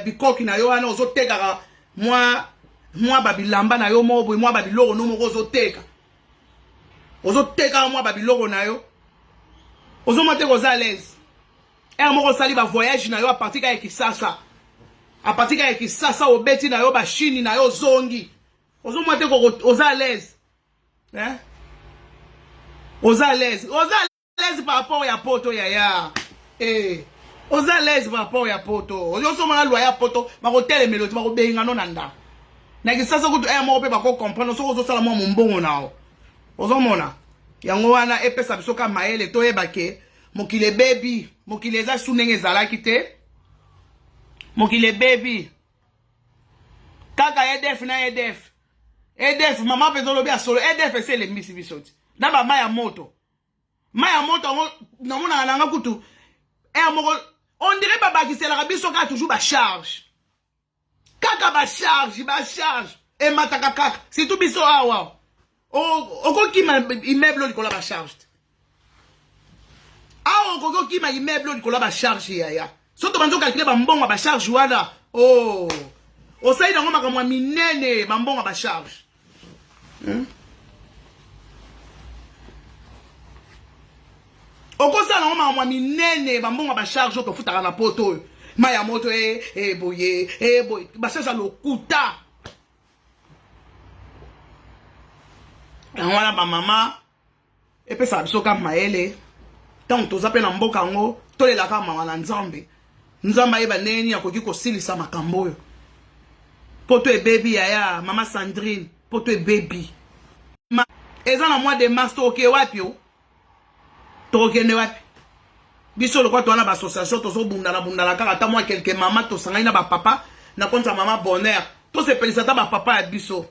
bikoki na yo ana ozoteka moi babilamba na yo mobo moi babiloko no moko ozoteka. Ozoteka moi babiloko na yo. Ozomate ko za l'aise. Moko sali ba voyage na yo a partir ka kisasa. A partir ka kisasa obeti na yo ba chini na yo zongi. Ozomate ko oza l'aise. Hein? Oza l'aise par rapport à poto yaya. Oza l'aise par rapport à poto. Ozo soma loi ya poto, ma ko tele meloti, ma ko benga no nanda. Na ki sasa ko mo pe ba ko comprendre so ozo sala mo mbongo nao. Ozo mona. Yango wana epesa biso ka maele to yebake, mokile baby, mokile za sunenge zala kite. Mokile baby. Kaka EDF na EDF. EDF, maman peut lobby à solo. EDF, c'est les missi bisoti. D'abord, maya moto. Maya moto, non, on a un couteau. On dirait papa qui c'est la rabiso qui a toujours ba charge. Kaka ba charge. Et mataka kaka. C'est tout biso awa. Oko qui m'a immeuble qui ba charge. Ah, oko qui m'a immeuble qui ba charge ya. Surtout quand on calcule ba mbongo ba charge wala. Oh. Osayi na ngoma kama minene ba mbongo ba charge. Okosa na ngoma minene ba mbongo ba charge to futa na poto. Maya moto boye ba charge lokuta. Wana ba mama epesa biso ka maele. Tant to zape na mboka ngo to lela ka mama na Nzambe. Nzamba yeba neni akoki ko silisa makambo yo. Poto e baby yaya, mama Sandrine, poto e baby. Eza na mois de mars to oke wapi yo? To oke ne wapi? Biso lo kwa to wana ba association to so bundala kaka ta moi quelques mama to sanga ina ba papa na konta mama bonheur. To se pelisa ta ba papa ya biso.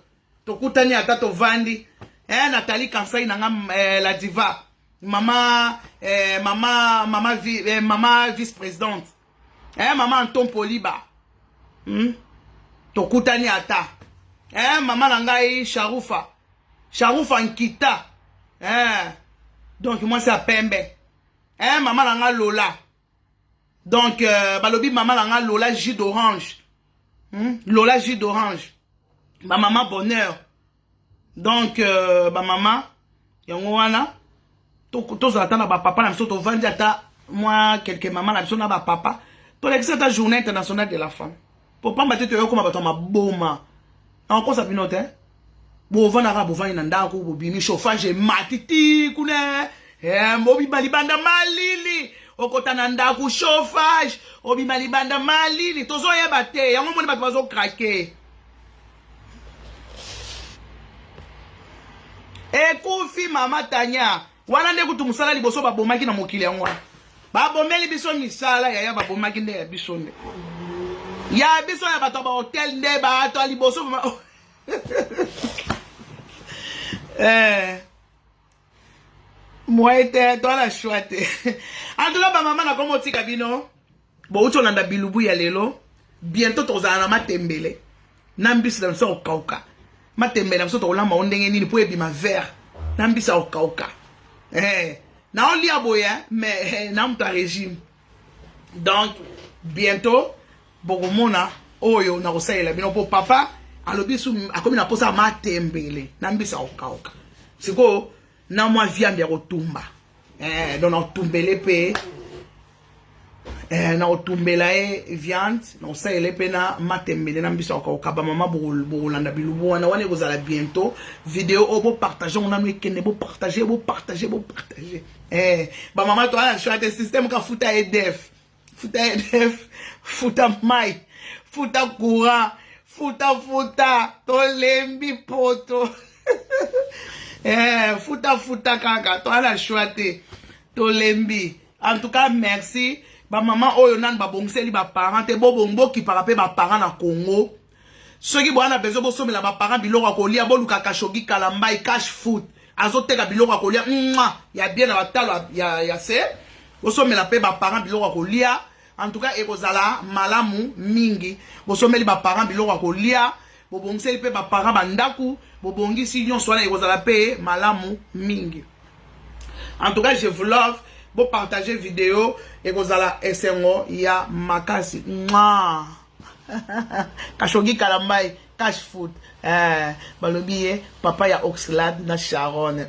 To kutani ata to vandi. Nathalie Kansai na la diva. Mama vice-présidente. Maman Anton Poliba. Tokutani ata. Maman nangai Sharufa Nkita. Donc moi c'est à Pembe. Hein, maman langa Lola. Donc balobi maman langa Lola jus d'orange. Lola jus d'orange. Ma maman bonheur. Donc ma maman yango wana to zata na ba papa na biso to vandi ata moi quelques maman na biso na ba papa. To l'excès ta journée internationale de la femme. Pour pas battre to comme bato ma boma. Encore ça pinote hein. Bo vana ka bo vani na ndako bo bimi chauffage matiti kune. Obi balibanda malili okota na ndako chauffage obi balibanda malili tozo yeba te yango moni bato bazo craquer. Ekufi mama Tanya wana nde kutu musala liboso babomaki na mokili yango ba bomeli biso misala ya babomaki nde ya biso nde ya biso ya bato ba hotel nde ba to liboso moi était dans la chouette en tout cas ba maman na komo tika bino bo uto nanda bilubu ya lelo bientôt tozala na matembele nambisa na so kauka matembele na so to lamba ondenge nini po ebima vert nambisa okauka na on li aboya mais na mta régime donc bientôt bokomona oyo na kosalela bino po papa alobi su akomi na posa matembele nambisa okauka siko na mwa viande ya kotumba donc na tumbele pe na otumbela viande na osalela pe na matembele nambisa okauka ba mama bolanda bilubu wana wana kozala bientôt vidéo o bo partager on a nous ekende bo partager ba mama to ana choix de système ka futa EDF futa mai futa courant futa tolembi poto futa kaka to ana choix tolembi en tout cas merci ba maman oyo nan ba bongseli ba parents te bobongo ki parape ba parents na Congo ceux qui boana bezo bo somela ba parents biloko kolia boluka kashogi kalambai cash food azoteka biloko kolia ya bien na batalo ya se bo somela pe ba parents biloko kolia en tout cas ekozala malamu mingi bo someli ba parents biloko kolia bo bongseli pe ba parents bandaku bo bongi si nyon swana ekozala pe malamu mingi. En tout cas je vous love. Bon partager vidéo et kozala esengo ya makasi kashogi kalambai cash food balobi papa ya Oxlade na Sharon